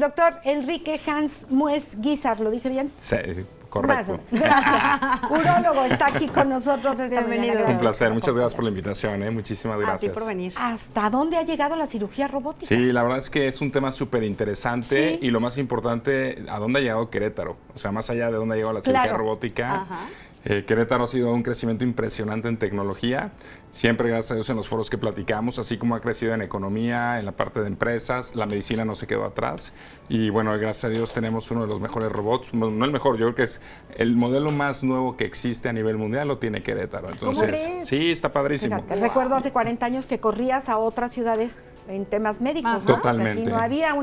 doctor Enrique Hans Mues Guizar, ¿lo dije bien? Sí, sí. Correcto. Gracias. Urólogo está aquí con nosotros esta mañana. Un placer, muchas gracias por la invitación, muchísimas gracias. A ti por venir. ¿Hasta dónde ha llegado la cirugía robótica? Sí, la verdad es que es un tema súper interesante y lo más importante, ¿a dónde ha llegado Querétaro? O sea, más allá de dónde ha llegado la cirugía robótica. Ajá. Querétaro ha sido un crecimiento impresionante en tecnología, siempre gracias a Dios en los foros que platicamos, así como ha crecido en economía, en la parte de empresas, la medicina no se quedó atrás y bueno, gracias a Dios tenemos uno de los mejores robots, no el mejor, yo creo que es el modelo más nuevo que existe a nivel mundial, lo tiene Querétaro. Entonces, sí, está padrísimo. Fíjate, recuerdo hace 40 años que corrías a otras ciudades en temas médicos, ¿no? Totalmente. Aquí no había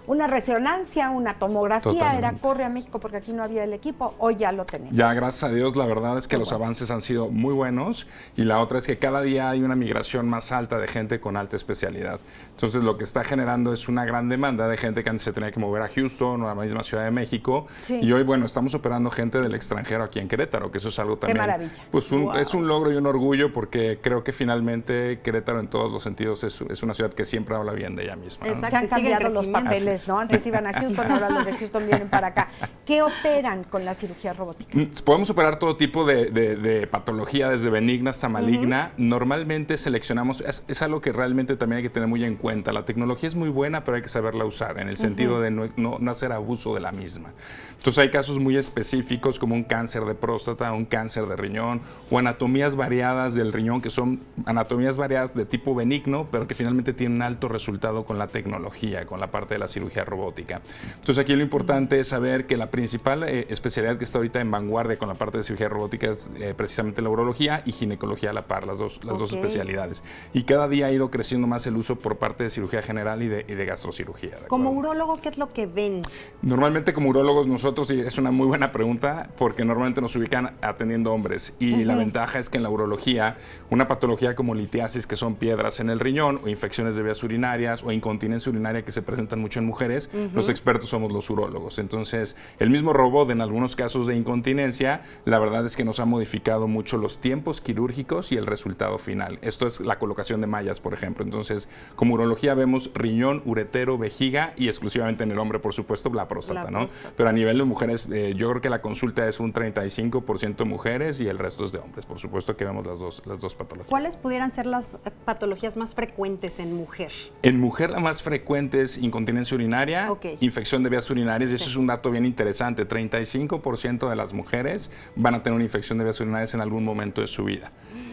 una resonancia, una tomografía, era corre a México porque aquí no había el equipo, hoy ya lo tenemos. Ya, gracias a Dios, la verdad es que los avances han sido muy buenos y la otra es que cada día hay una migración más alta de gente con alta especialidad. Entonces, lo que está generando es una gran demanda de gente que antes se tenía que mover a Houston o a la misma Ciudad de México y hoy, bueno, estamos operando gente del extranjero aquí en Querétaro, que eso es algo también. ¡Qué maravilla! Pues es un logro y un orgullo porque creo que finalmente Querétaro en todos los sentidos es una ciudad que siempre habla bien de ella misma, ¿no? Exacto, Se han cambiado los papeles, ¿no? Antes iban a Houston, ahora los de Houston vienen para acá. ¿Qué operan con la cirugía robótica? Podemos operar todo tipo de patología, desde benigna hasta maligna. Normalmente seleccionamos, es algo que realmente también hay que tener muy en cuenta. La tecnología es muy buena, pero hay que saberla usar, en el sentido de no hacer abuso de la misma. Entonces hay casos muy específicos como un cáncer de próstata, un cáncer de riñón o anatomías variadas del riñón, que son anatomías variadas de tipo benigno, pero que finalmente tienen un alto resultado con la tecnología, con la parte de la cirugía robótica. Entonces aquí lo importante es saber que la principal especialidad que está ahorita en vanguardia con la parte de cirugía robótica es precisamente la urología y ginecología a la par, las dos especialidades. Y cada día ha ido creciendo más el uso por parte de cirugía general y de gastrocirugía. Como urólogo, ¿qué es lo que ven? Normalmente como urólogos nosotros, y es una muy buena pregunta, porque normalmente nos ubican atendiendo hombres y la ventaja es que en la urología, una patología como litiasis, que son piedras en el riñón, o infecciones de vías urinarias o incontinencia urinaria que se presentan mucho en mujeres, los expertos somos los urólogos. Entonces, el mismo robot en algunos casos de incontinencia, la verdad es que nos ha modificado mucho los tiempos quirúrgicos y el resultado final. Esto es la colocación de mallas, por ejemplo. Entonces, como urología vemos riñón, uretero, vejiga y exclusivamente en el hombre, por supuesto, la próstata, ¿no? Pero a nivel de mujeres, yo creo que la consulta es un 35% mujeres y el resto es de hombres. Por supuesto que vemos las dos patologías. ¿Cuáles pudieran ser las patologías más frecuentes en mujer? En mujer la más frecuente es incontinencia urinaria, infección de vías urinarias, y eso es un dato bien interesante. 35% de las mujeres van a tener una infección de vías urinarias en algún momento de su vida.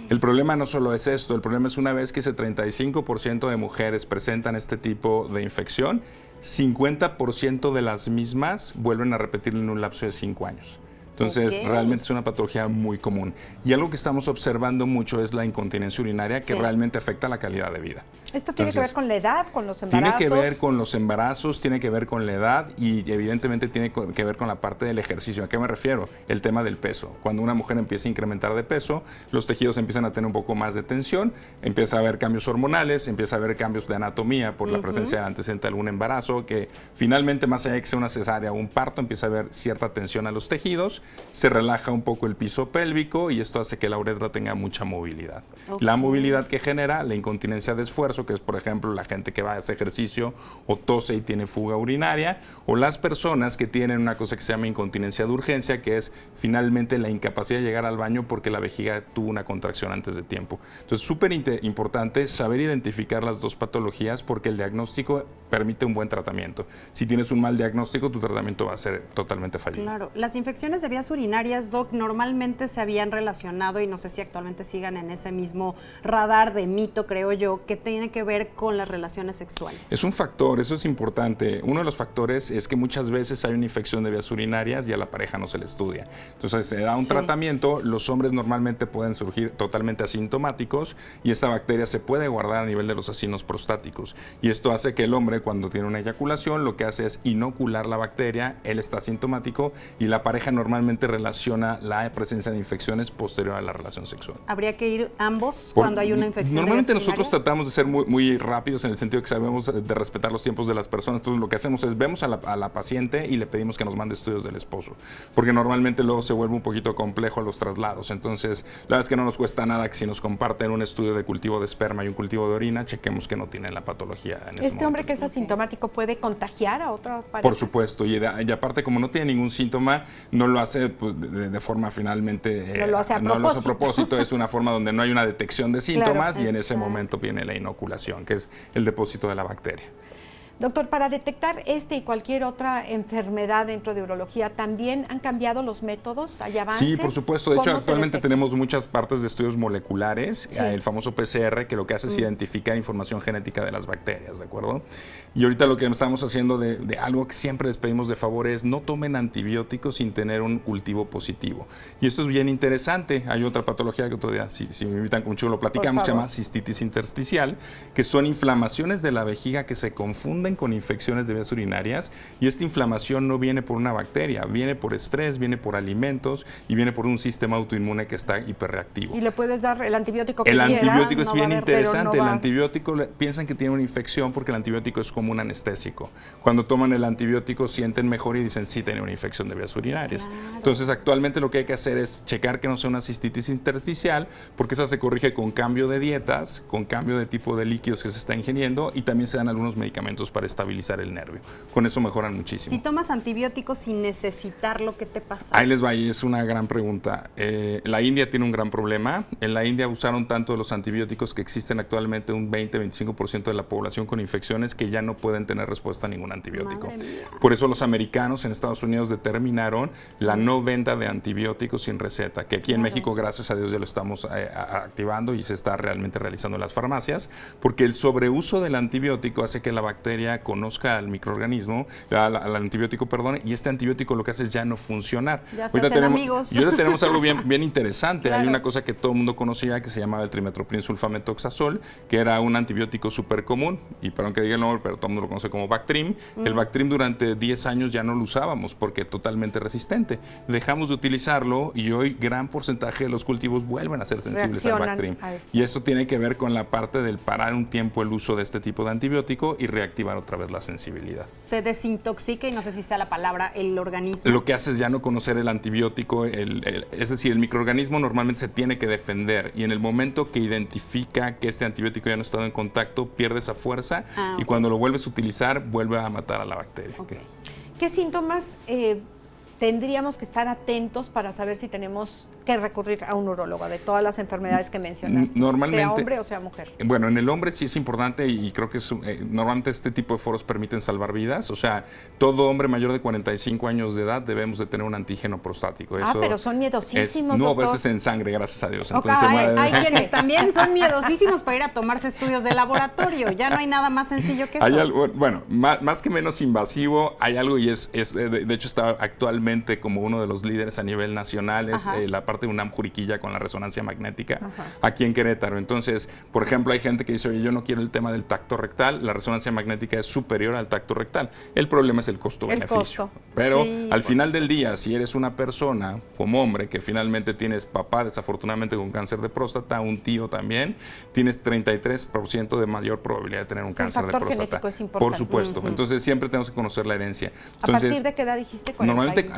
El problema no solo es esto, el problema es una vez que ese 35% de mujeres presentan este tipo de infección, 50% de las mismas vuelven a repetirlo en un lapso de 5 años. Entonces, realmente es una patología muy común. Y algo que estamos observando mucho es la incontinencia urinaria, que realmente afecta la calidad de vida. ¿Esto tiene que ver con la edad, con los embarazos? Tiene que ver con los embarazos, tiene que ver con la edad y evidentemente tiene que ver con la parte del ejercicio. ¿A qué me refiero? El tema del peso. Cuando una mujer empieza a incrementar de peso, los tejidos empiezan a tener un poco más de tensión, empieza a haber cambios hormonales, empieza a haber cambios de anatomía por la presencia de antecedente de algún embarazo, que finalmente, más allá de que sea una cesárea o un parto, empieza a haber cierta tensión a los tejidos, se relaja un poco el piso pélvico y esto hace que la uretra tenga mucha movilidad. La movilidad que genera la incontinencia de esfuerzo, que es por ejemplo la gente que va a hacer ejercicio o tose y tiene fuga urinaria, o las personas que tienen una cosa que se llama incontinencia de urgencia, que es finalmente la incapacidad de llegar al baño porque la vejiga tuvo una contracción antes de tiempo. Entonces, súper importante saber identificar las dos patologías porque el diagnóstico permite un buen tratamiento. Si tienes un mal diagnóstico, tu tratamiento va a ser totalmente fallido. Claro. Las infecciones de vías urinarias, Doc, normalmente se habían relacionado, y no sé si actualmente sigan en ese mismo radar de mito, creo yo, que tiene que ver con las relaciones sexuales. Es un factor, eso es importante. Uno de los factores es que muchas veces hay una infección de vías urinarias y a la pareja no se le estudia. Entonces se da un tratamiento, los hombres normalmente pueden surgir totalmente asintomáticos y esta bacteria se puede guardar a nivel de los acinos prostáticos. Y esto hace que el hombre, cuando tiene una eyaculación, lo que hace es inocular la bacteria, él está asintomático y la pareja normalmente normalmente relaciona la presencia de infecciones posterior a la relación sexual. ¿Habría que ir ambos cuando hay una infección? Normalmente nosotros tratamos de ser muy rápidos en el sentido que sabemos de respetar los tiempos de las personas. Entonces lo que hacemos es vemos a la paciente y le pedimos que nos mande estudios del esposo, porque normalmente luego se vuelve un poquito complejo los traslados. Entonces la verdad es que no nos cuesta nada que si nos comparten un estudio de cultivo de esperma y un cultivo de orina, chequemos que no tiene la patología en ese momento. ¿Este hombre que es asintomático puede contagiar a otra pareja? Por supuesto, y aparte como no tiene ningún síntoma, no lo hace pues, de forma finalmente, no lo hace a propósito, es una forma donde no hay una detección de síntomas, claro, y en ese momento viene la inoculación, que es el depósito de la bacteria. Doctor, para detectar este y cualquier otra enfermedad dentro de urología, ¿también han cambiado los métodos? ¿Hay avances? Sí, por supuesto. De hecho, actualmente tenemos muchas partes de estudios moleculares, el famoso PCR, que lo que hace es identificar información genética de las bacterias, ¿de acuerdo? Y ahorita lo que estamos haciendo de algo que siempre les pedimos de favor es no tomen antibióticos sin tener un cultivo positivo. Y esto es bien interesante. Hay otra patología que otro día, si me invitan con mucho lo platicamos, se llama cistitis intersticial, que son inflamaciones de la vejiga que se confunden con infecciones de vías urinarias, y esta inflamación no viene por una bacteria, viene por estrés, viene por alimentos y viene por un sistema autoinmune que está hiperreactivo. ¿Y le puedes dar el antibiótico que El quieras? antibiótico es bien interesante. El antibiótico, piensan que tiene una infección porque el antibiótico es como un anestésico. Cuando toman el antibiótico sienten mejor y dicen sí, tiene una infección de vías urinarias. Claro. Entonces actualmente lo que hay que hacer es checar que no sea una cistitis intersticial, porque esa se corrige con cambio de dietas, con cambio de tipo de líquidos que se está ingiriendo, y también se dan algunos medicamentos para estabilizar el nervio. Con eso mejoran muchísimo. Si tomas antibióticos sin necesitarlo, ¿qué te pasa? Ahí les va, y es una gran pregunta. La India tiene un gran problema. En la India usaron tanto de los antibióticos que existen actualmente un 20-25% de la población con infecciones que ya no pueden tener respuesta a ningún antibiótico. Por eso los americanos en Estados Unidos determinaron la no venta de antibióticos sin receta, que aquí en México, gracias a Dios, ya lo estamos activando y se está realmente realizando en las farmacias, porque el sobreuso del antibiótico hace que la bacteria conozca al microorganismo, al antibiótico, perdón, y este antibiótico lo que hace es ya no funcionar. Ya se hacen amigos. Y ahora tenemos algo bien interesante. Claro. Hay una cosa que todo el mundo conocía que se llamaba el trimetoprim sulfametoxazol, que era un antibiótico súper común, y perdón que diga el nombre, pero todo el mundo lo conoce como Bactrim. El Bactrim durante 10 años ya no lo usábamos porque es totalmente resistente. Dejamos de utilizarlo y hoy gran porcentaje de los cultivos vuelven a ser sensibles al Bactrim. Y eso tiene que ver con la parte del parar un tiempo el uso de este tipo de antibiótico y reactivar otra vez la sensibilidad. Se desintoxica, y no sé si sea la palabra, el organismo. Lo que hace es ya no conocer el antibiótico, es decir, el microorganismo normalmente se tiene que defender, y en el momento que identifica que este antibiótico ya no ha estado en contacto, pierde esa fuerza, y cuando lo vuelves a utilizar, vuelve a matar a la bacteria. ¿Qué síntomas tendríamos que estar atentos para saber si tenemos que recurrir a un urólogo de todas las enfermedades que mencionaste? Normalmente, sea hombre o sea mujer. Bueno, en el hombre sí es importante, y creo que normalmente este tipo de foros permiten salvar vidas. O sea, todo hombre mayor de 45 años de edad debemos de tener un antígeno prostático. Eso pero son miedosísimos, no, doctor. a veces en sangre, gracias a Dios. Entonces, hay quienes también son miedosísimos para ir a tomarse estudios de laboratorio. Ya no hay nada más sencillo que eso. Hay algo, bueno, más que menos invasivo, hay algo, y de hecho está actualmente como uno de los líderes a nivel nacional, es la parte de UNAM Juriquilla con la resonancia magnética aquí en Querétaro. Entonces, por ejemplo, hay gente que dice, oye, yo no quiero el tema del tacto rectal, la resonancia magnética es superior al tacto rectal. El problema es el costo-beneficio. Pero al final del día, si eres una persona como hombre que finalmente tienes papá desafortunadamente con cáncer de próstata, un tío también, tienes 33% de mayor probabilidad de tener un cáncer de próstata. Por supuesto. Entonces, siempre tenemos que conocer la herencia. Entonces, ¿a partir de qué edad dijiste? Normalmente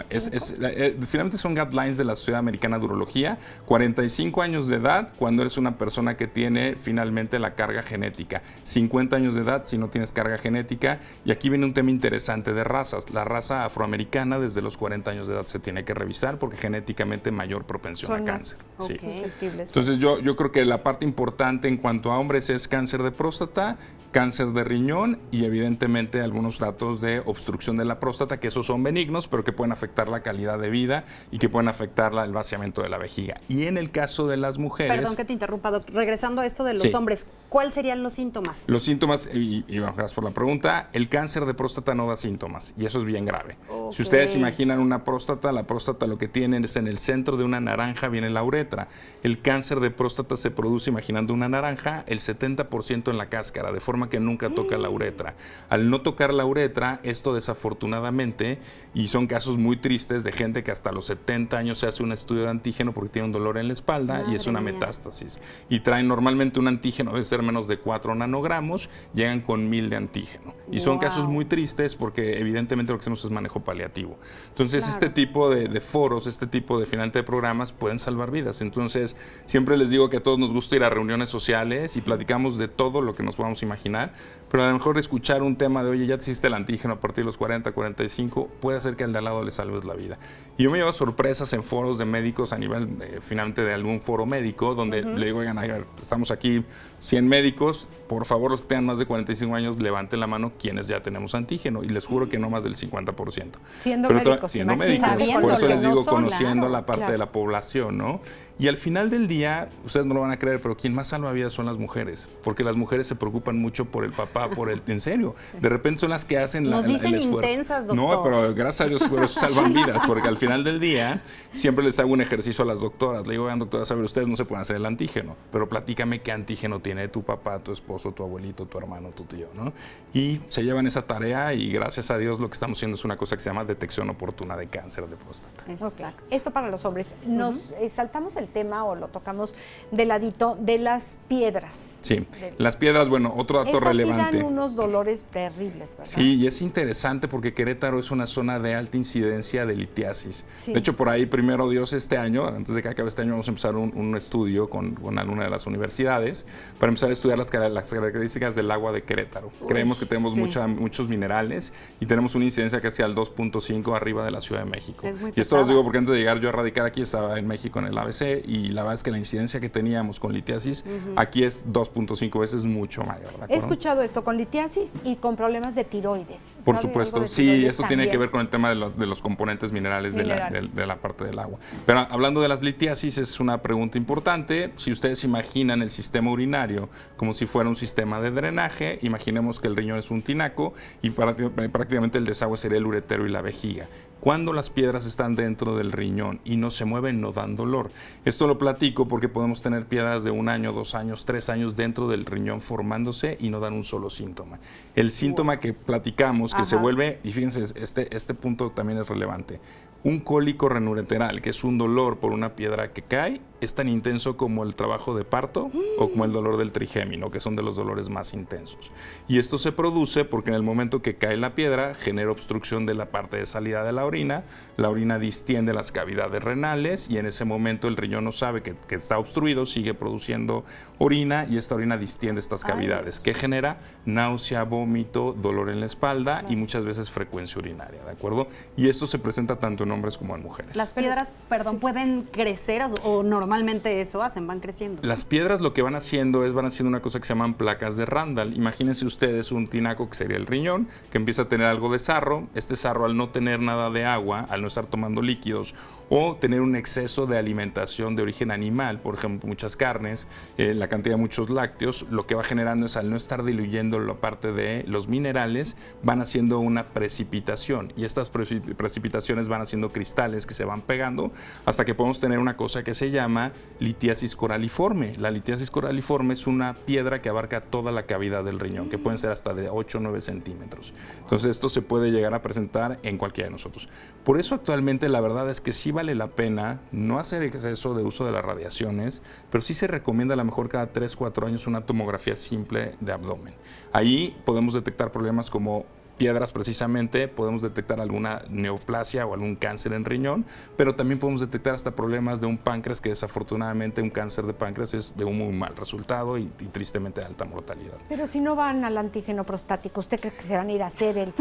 finalmente son guidelines de la Sociedad Americana de Urología, 45 años de edad cuando eres una persona que tiene finalmente la carga genética, 50 años de edad si no tienes carga genética, y aquí viene un tema interesante de razas. La raza afroamericana desde los 40 años de edad se tiene que revisar porque genéticamente mayor propensión a cáncer. Sí. Entonces yo creo que la parte importante en cuanto a hombres es cáncer de próstata, cáncer de riñón y evidentemente algunos datos de obstrucción de la próstata, que esos son benignos, pero que pueden afectar la calidad de vida y que pueden afectar el vaciamiento de la vejiga. Y en el caso de las mujeres... Perdón que te interrumpa, regresando a esto de los hombres, ¿Cuáles serían los síntomas? Los síntomas, y gracias por la pregunta, el cáncer de próstata no da síntomas y eso es bien grave. Okay. Si ustedes imaginan una próstata, la próstata lo que tienen es en el centro de una naranja viene la uretra. El cáncer de próstata se produce imaginando una naranja, el 70% en la cáscara, de forma que nunca toca la uretra. Al no tocar la uretra, esto desafortunadamente, y son casos muy tristes de gente que hasta los 70 años se hace un estudio de antígeno porque tiene un dolor en la espalda y es una metástasis. Y traen normalmente un antígeno, debe ser menos de 4 nanogramos, llegan con 1000 de antígeno. Y son casos muy tristes porque evidentemente lo que hacemos es manejo paliativo. Entonces este tipo de foros, este tipo de finalmente de programas pueden salvar vidas. Entonces siempre les digo que a todos nos gusta ir a reuniones sociales y platicamos de todo lo que nos podamos imaginar, pero a lo mejor escuchar un tema de, oye, ya te hiciste el antígeno a partir de los 40, 45, puede hacer que al de al lado le salves la vida. Y yo me llevo sorpresas en foros de médicos a nivel finalmente de algún foro médico, donde le digo, oigan, estamos aquí 100 médicos, por favor los que tengan más de 45 años levanten la mano quienes ya tenemos antígeno, y les juro que no más del 50%. Siendo médicos, por eso les digo, no conociendo la parte de la población, ¿no? Y al final del día, ustedes no lo van a creer, pero quien más salva vidas son las mujeres, porque las mujeres se preocupan mucho por el papá, en serio. De repente son las que hacen Nos dicen el esfuerzo. intensas, doctor. No, pero gracias a Dios por eso salvan vidas, porque al final del día siempre les hago un ejercicio a las doctoras. Le digo, oigan, doctoras, a ver, ustedes no se pueden hacer el antígeno, pero platícame qué antígeno tiene tu papá, tu esposo, tu abuelito, tu hermano, tu tío, ¿no? Y se llevan esa tarea y gracias a Dios lo que estamos haciendo es una cosa que se llama detección oportuna de cáncer de próstata. Exacto. Esto para los hombres. Nos saltamos el tema o lo tocamos de ladito de las piedras. Sí, las piedras, bueno, otro dato relevante. Sí dan unos dolores terribles, ¿verdad? Sí, y es interesante porque Querétaro es una zona de alta incidencia de litiasis. Sí. De hecho, por ahí, primero Dios, este año, antes de que acabe este año, vamos a empezar un estudio con alguna de las universidades para empezar a estudiar las características del agua de Querétaro. Creemos que tenemos muchos minerales y tenemos una incidencia casi al 2.5 arriba de la Ciudad de México. Y esto lo digo porque antes de llegar yo a radicar aquí, estaba en México en el ABC, y la verdad es que la incidencia que teníamos con litiasis aquí es 2.5 veces mucho mayor. ¿De acuerdo? He escuchado esto con litiasis y con problemas de tiroides. Por supuesto, sí, eso tiene que ver con el tema de los componentes minerales de la parte del agua. Pero hablando de las litiasis, es una pregunta importante. Si ustedes imaginan el sistema urinario como si fuera un sistema de drenaje, imaginemos que el riñón es un tinaco y prácticamente el desagüe sería el uretero y la vejiga. Cuando las piedras están dentro del riñón y no se mueven, no dan dolor. Esto lo platico porque podemos tener piedras de 1 año, 2 años, 3 años dentro del riñón formándose y no dan un solo síntoma. El síntoma que platicamos, que se vuelve, y fíjense, este punto también es relevante, un cólico renureteral, que es un dolor por una piedra que cae, es tan intenso como el trabajo de parto o como el dolor del trigémino, que son de los dolores más intensos. Y esto se produce porque en el momento que cae la piedra genera obstrucción de la parte de salida de la orina distiende las cavidades renales y en ese momento el riñón no sabe que está obstruido, sigue produciendo orina y esta orina distiende estas cavidades, que genera náusea, vómito, dolor en la espalda y muchas veces frecuencia urinaria, ¿de acuerdo? Y esto se presenta tanto en hombres como en mujeres. Las piedras, pueden crecer o normalmente eso hacen, van creciendo. Las piedras lo que van haciendo una cosa que se llaman placas de Randall. Imagínense ustedes un tinaco que sería el riñón, que empieza a tener algo de sarro. Este sarro, al no tener nada de agua, al no estar tomando líquidos o tener un exceso de alimentación de origen animal, por ejemplo, muchas carnes, la cantidad de muchos lácteos, lo que va generando es al no estar diluyendo la parte de los minerales, van haciendo una precipitación y estas precipitaciones van haciendo cristales que se van pegando hasta que podemos tener una cosa que se llama litiasis coraliforme. La litiasis coraliforme es una piedra que abarca toda la cavidad del riñón, que pueden ser hasta de 8 o 9 centímetros. Entonces esto se puede llegar a presentar en cualquiera de nosotros. Por eso actualmente la verdad es que sí vale la pena no hacer exceso de uso de las radiaciones, pero sí se recomienda a lo mejor cada 3-4 años una tomografía simple de abdomen. Ahí podemos detectar problemas como piedras precisamente, podemos detectar alguna neoplasia o algún cáncer en riñón, pero también podemos detectar hasta problemas de un páncreas, que desafortunadamente un cáncer de páncreas es de un muy mal resultado y tristemente de alta mortalidad. Pero si no van al antígeno prostático, ¿usted cree que se van a ir a hacer el...?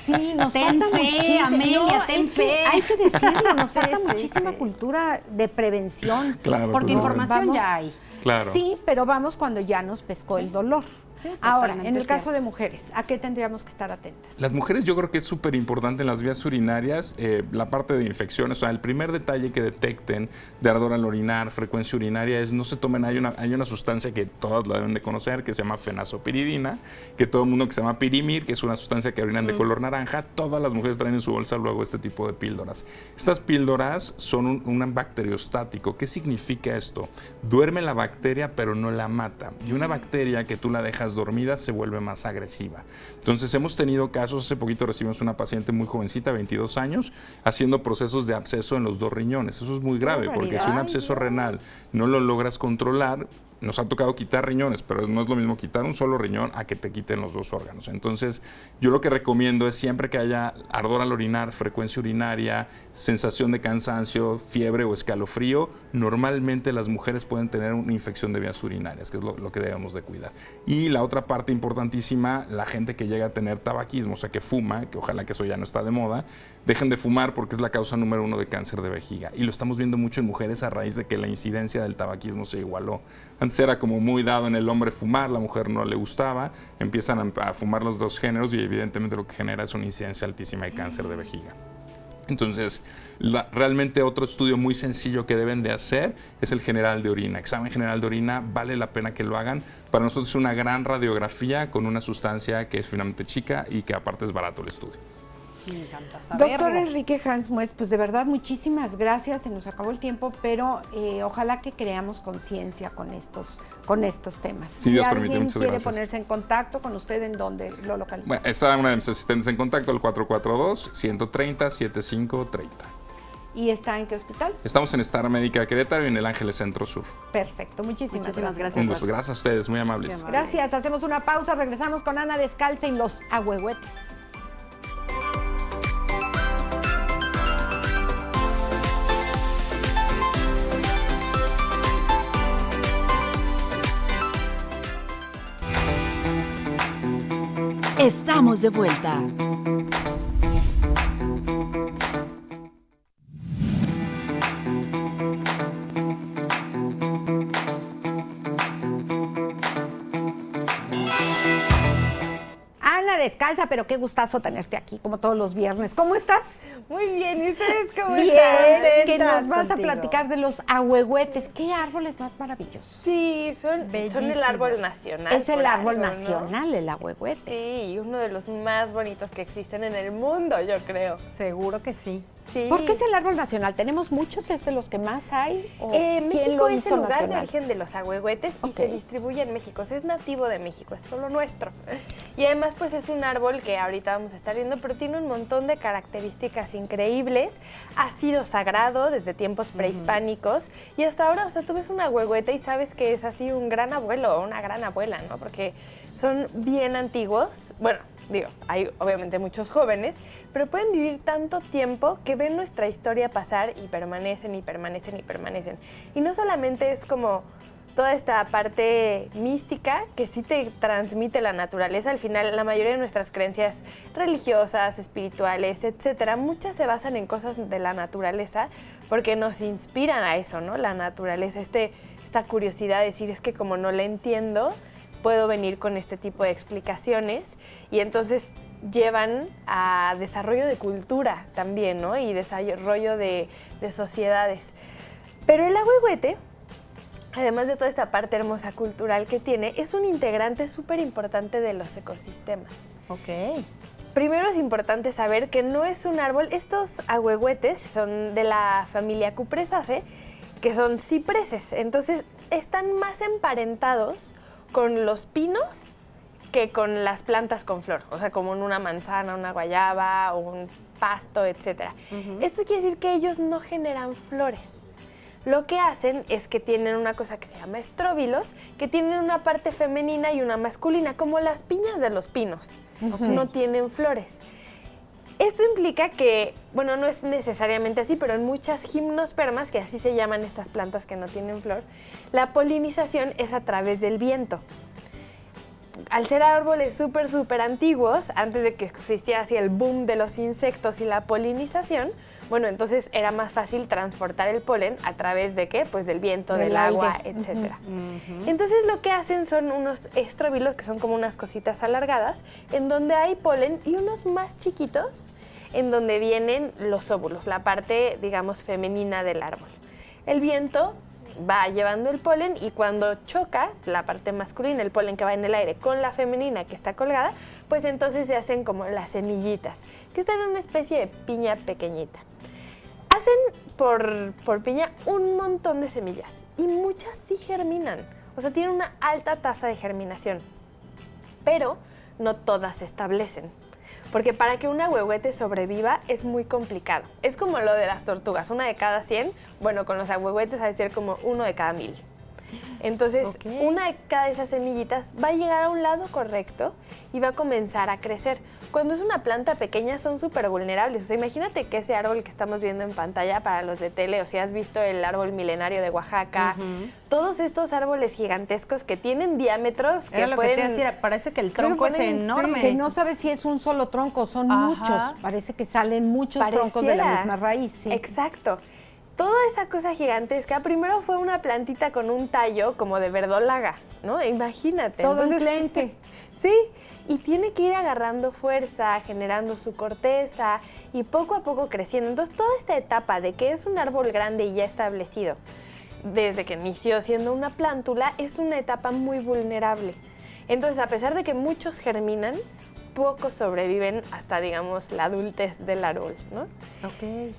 Sí, nos ten falta fe, muchísimo. Amelia, ten fe. Hay que decirlo, nos falta muchísima cultura de prevención. Claro, porque información ya hay. Claro. Sí, pero vamos cuando ya nos pescó el dolor. Sí, Ahora, totalmente en el caso cierto. de mujeres, ¿a qué tendríamos que estar atentas? Las mujeres yo creo que es súper importante en las vías urinarias la parte de infecciones. O sea, el primer detalle que detecten de ardor al orinar, frecuencia urinaria, es no se tomen, hay una sustancia que todas la deben de conocer que se llama fenazopiridina, que todo el mundo que se llama pirimir, que es una sustancia que orinan de color naranja, todas las mujeres traen en su bolsa luego este tipo de píldoras. Estas píldoras son un bacteriostático. ¿Qué significa esto? Duerme la bacteria pero no la mata. Y una bacteria que tú la dejas dormida se vuelve más agresiva. Entonces hemos tenido casos, hace poquito recibimos una paciente muy jovencita, 22 años, haciendo procesos de absceso en los 2 riñones. Eso es muy grave porque si un absceso renal no lo logras controlar, nos ha tocado quitar riñones, pero no es lo mismo quitar un solo riñón a que te quiten los 2 órganos. Entonces, yo lo que recomiendo es siempre que haya ardor al orinar, frecuencia urinaria, sensación de cansancio, fiebre o escalofrío, normalmente las mujeres pueden tener una infección de vías urinarias, que es lo que debemos de cuidar. Y la otra parte importantísima, la gente que llega a tener tabaquismo, o sea, que fuma, que ojalá que eso ya no está de moda, dejen de fumar porque es la causa número 1 de cáncer de vejiga. Y lo estamos viendo mucho en mujeres a raíz de que la incidencia del tabaquismo se igualó. Antes era como muy dado en el hombre fumar, la mujer no le gustaba, empiezan a fumar los 2 géneros y evidentemente lo que genera es una incidencia altísima de cáncer de vejiga. Entonces, realmente otro estudio muy sencillo que deben de hacer es el general de orina. Examen general de orina, vale la pena que lo hagan. Para nosotros es una gran radiografía con una sustancia que es finamente chica y que aparte es barato el estudio. Me encanta saberlo. Doctor Enrique Hans-Muez, pues de verdad muchísimas gracias, se nos acabó el tiempo, pero ojalá que creamos conciencia con estos temas. Si Dios permite, alguien muchas quiere gracias. ponerse en contacto con usted, ¿en dónde lo localiza? Bueno, está una de mis asistentes en contacto, el 442-130-7530. ¿Y está en qué hospital? Estamos en Star Médica Querétaro y en el Ángeles Centro Sur. Perfecto, muchísimas gracias. Un gusto, gracias a ustedes, muy amables. Gracias, hacemos una pausa, regresamos con Ana Descalza y los ahuehuetes. Estamos de vuelta. Ana Descalza, pero qué gustazo tenerte aquí, como todos los viernes. ¿Cómo estás? Muy bien, ¿y ustedes cómo Bien, están? que nos vas a platicar de los ahuehuetes. ¿Qué árboles más maravillosos? Sí, son el árbol nacional. Es el por árbol algo, ¿no? nacional, el ahuehuete. Sí, y uno de los más bonitos que existen en el mundo, yo creo. Seguro que sí. Sí. ¿Por qué es el árbol nacional? ¿Tenemos muchos? ¿Es de los que más hay? ¿O quién México lo es hizo el lugar de nacional? origen de los ahuehuetes y Ok. se distribuye en México. O sea, es nativo de México, es solo nuestro. Y además, pues es un árbol que ahorita vamos a estar viendo, pero tiene un montón de características increíbles. Ha sido sagrado desde tiempos prehispánicos y hasta ahora, o sea, tú ves un ahuehuete y sabes que es así un gran abuelo o una gran abuela, ¿no? Porque son bien antiguos. Bueno, digo, hay obviamente muchos jóvenes, pero pueden vivir tanto tiempo que ven nuestra historia pasar y permanecen y permanecen y permanecen. Y no solamente es como toda esta parte mística que sí te transmite la naturaleza. Al final, la mayoría de nuestras creencias religiosas, espirituales, etcétera, muchas se basan en cosas de la naturaleza porque nos inspiran a eso, ¿no? La naturaleza, esta curiosidad de decir, es que como no la entiendo, puedo venir con este tipo de explicaciones y entonces llevan a desarrollo de cultura también, ¿no? Y desarrollo de sociedades. Pero el ahuehuete, además de toda esta parte hermosa cultural que tiene, es un integrante súper importante de los ecosistemas. Ok. Primero es importante saber que no es un árbol. Estos ahuehuetes son de la familia Cupressaceae, que son cipreses. Entonces, están más emparentados con los pinos que con las plantas con flor. O sea, como en una manzana, una guayaba, un pasto, etc. Esto quiere decir que ellos no generan flores. Lo que hacen es que tienen una cosa que se llama estróbilos, que tienen una parte femenina y una masculina, como las piñas de los pinos. No tienen flores. Esto implica que, bueno, no es necesariamente así, pero en muchas gimnospermas, que así se llaman estas plantas que no tienen flor, la polinización es a través del viento. Al ser árboles súper antiguos, antes de que existiera así el boom de los insectos y la polinización, Bueno, entonces era más fácil transportar el polen a través de ¿qué? Pues del viento, del aire. agua, etcétera. Entonces lo que hacen son unos estróbilos, que son como unas cositas alargadas, en donde hay polen, y unos más chiquitos en donde vienen los óvulos, la parte, digamos, femenina del árbol. El viento va llevando el polen, y cuando choca la parte masculina, el polen que va en el aire, con la femenina que está colgada, pues entonces se hacen como las semillitas, que están en una especie de piña pequeñita. Hacen por piña un montón de semillas, y muchas sí germinan, o sea, tienen una alta tasa de germinación, pero no todas se establecen. Porque para que un ahuehuete sobreviva es muy complicado. Es como lo de las tortugas, 1 de cada 100. Bueno, con los ahuehuetes ha de ser como 1 de cada 1000. Entonces, una de cada esas semillitas va a llegar a un lado correcto y va a comenzar a crecer. Cuando es una planta pequeña son súper vulnerables. O sea, imagínate que ese árbol que estamos viendo en pantalla para los de tele, o si has visto el árbol milenario de Oaxaca, todos estos árboles gigantescos que tienen diámetros que Era lo pueden... que te decía, parece que el tronco es enorme. Que no sabes si es un solo tronco, son muchos. Parece que salen muchos troncos de la misma raíz. Sí. Exacto. Toda esa cosa gigantesca, primero fue una plantita con un tallo como de verdolaga, ¿no? Imagínate. Todo Entonces, enclenque. Sí, y tiene que ir agarrando fuerza, generando su corteza y poco a poco creciendo. Entonces, toda esta etapa de que es un árbol grande y ya establecido, desde que inició siendo una plántula, es una etapa muy vulnerable. Entonces, a pesar de que muchos germinan, pocos sobreviven hasta, digamos, la adultez del árbol, ¿no? Ok.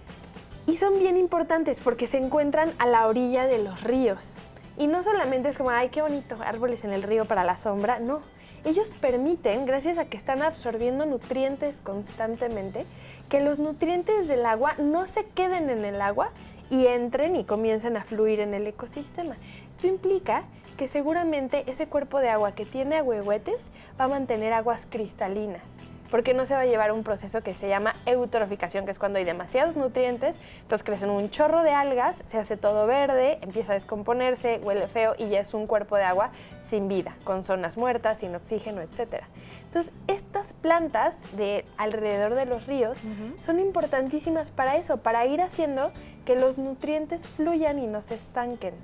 Y son bien importantes porque se encuentran a la orilla de los ríos. Y no solamente es como, ay, qué bonito, árboles en el río para la sombra, no. Ellos permiten, gracias a que están absorbiendo nutrientes constantemente, que los nutrientes del agua no se queden en el agua y entren y comiencen a fluir en el ecosistema. Esto implica que seguramente ese cuerpo de agua que tiene ahuehuetes va a mantener aguas cristalinas, porque no se va a llevar un proceso que se llama eutroficación, que es cuando hay demasiados nutrientes, entonces crecen un chorro de algas, se hace todo verde, empieza a descomponerse, huele feo y ya es un cuerpo de agua sin vida, con zonas muertas, sin oxígeno, etc. Entonces, estas plantas de alrededor de los ríos son importantísimas para eso, para ir haciendo que los nutrientes fluyan y no se estanquen.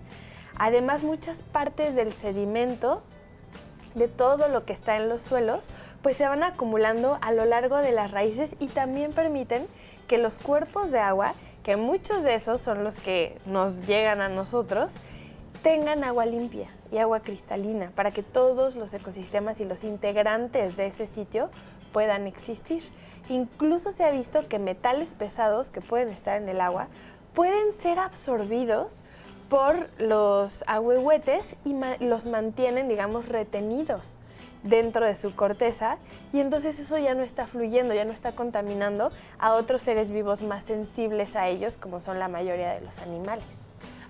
Además, muchas partes del sedimento, de todo lo que está en los suelos, pues se van acumulando a lo largo de las raíces y también permiten que los cuerpos de agua, que muchos de esos son los que nos llegan a nosotros, tengan agua limpia y agua cristalina para que todos los ecosistemas y los integrantes de ese sitio puedan existir. Incluso se ha visto que metales pesados que pueden estar en el agua pueden ser absorbidos por los ahuehuetes y los mantienen, digamos, retenidos dentro de su corteza, y entonces eso ya no está fluyendo, ya no está contaminando a otros seres vivos más sensibles a ellos, como son la mayoría de los animales.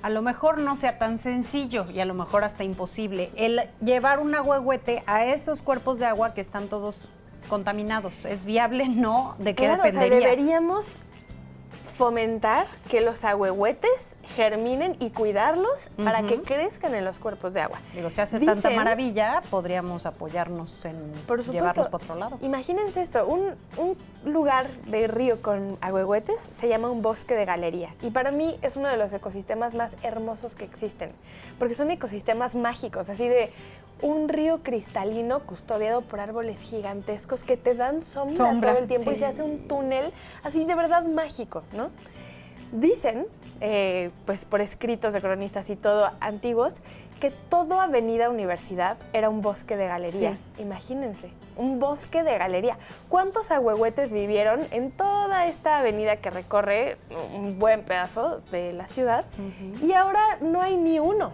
A lo mejor no sea tan sencillo y a lo mejor hasta imposible el llevar un ahuehuete a esos cuerpos de agua que están todos contaminados. ¿Es viable? No. ¿De qué dependería? O sea, deberíamos fomentar que los ahuehuetes germinen y cuidarlos para que crezcan en los cuerpos de agua. Digo, si hace tanta maravilla, podríamos apoyarnos en llevarlos para otro lado. Imagínense esto, un lugar de río con ahuehuetes se llama un bosque de galería. Y para mí es uno de los ecosistemas más hermosos que existen, porque son ecosistemas mágicos, así de un río cristalino custodiado por árboles gigantescos que te dan sombra todo el tiempo, y se hace un túnel así de verdad mágico, ¿no? Dicen, pues por escritos de cronistas y todo antiguos, que toda Avenida Universidad era un bosque de galería. Sí. Imagínense, un bosque de galería. ¿Cuántos ahuehuetes vivieron en toda esta avenida que recorre un buen pedazo de la ciudad? Y ahora no hay ni uno.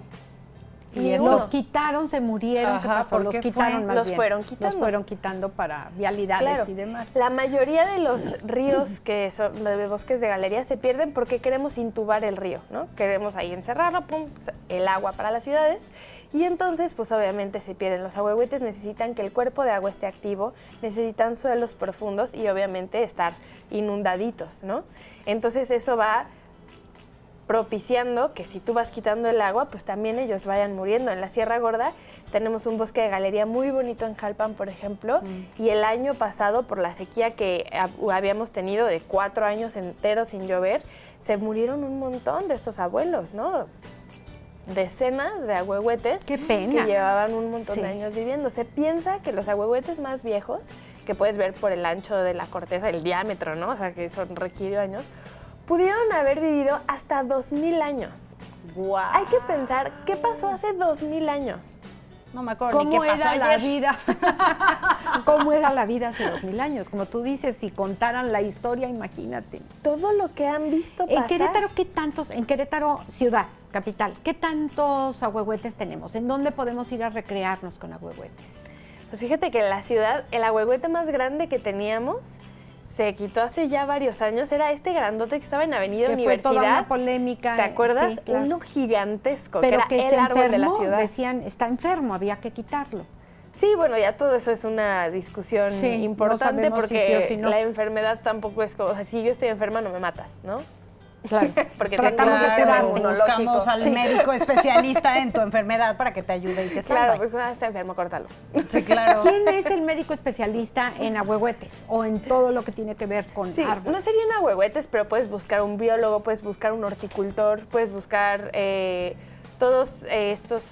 Y los quitaron, se murieron. ¿Qué pasó? Los quitaron más los bien. Los fueron quitando para vialidades y demás. La mayoría de los ríos que son de bosques de galería se pierden porque queremos intubar el río, ¿no? Queremos ahí encerrarlo, pum, el agua para las ciudades. Y entonces, pues obviamente se pierden. Los ahuehuetes necesitan que el cuerpo de agua esté activo, necesitan suelos profundos y obviamente estar inundaditos, ¿no? Entonces eso va propiciando que si tú vas quitando el agua, pues también ellos vayan muriendo. En la Sierra Gorda tenemos un bosque de galería muy bonito en Jalpan, por ejemplo, y el año pasado, por la sequía que habíamos tenido de 4 años enteros sin llover, se murieron un montón de estos abuelos, ¿no? Decenas de ahuehuetes. ¡Qué pena! Que llevaban un montón Sí. de años viviendo. Se piensa que los ahuehuetes más viejos, que puedes ver por el ancho de la corteza, el diámetro, ¿no? O sea, que requiere años, pudieron haber vivido hasta 2000 años. Wow. Hay que pensar, ¿qué pasó hace 2000 años? No me acuerdo ni qué ¿Cómo pasó era la ayer. vida? ¿Cómo era la vida hace 2000 años? Como tú dices, si contaran la historia, imagínate. Todo lo que han visto En pasar. Querétaro, ¿qué tantos? En Querétaro, ciudad, capital, ¿qué tantos ahuehuetes tenemos? ¿En dónde podemos ir a recrearnos con ahuehuetes? Pues fíjate que en la ciudad, el ahuehuete más grande que teníamos se quitó hace ya varios años. Era este grandote que estaba en Avenida Que fue Universidad. toda una polémica. ¿Te acuerdas? Sí, claro. Uno gigantesco, Pero que que era se el árbol de la enfermó, ciudad. decían, está enfermo, había que quitarlo. Sí, bueno, ya todo eso es una discusión Sí, no importante sabemos si porque sí o si no. la enfermedad tampoco es como, o sea, si yo estoy enferma no me matas, ¿no? Claro. Porque Tratamos de tengo un curarte. inmunológico. Buscamos al Sí. médico especialista en tu enfermedad para que te ayude y te salve. Claro, pues está enfermo, córtalo. Sí, claro. ¿Quién es el médico especialista en ahuehuetes o en todo lo que tiene que ver con Sí, árboles? no serían ahuehuetes, pero puedes buscar un biólogo, puedes buscar un horticultor, puedes buscar todos estos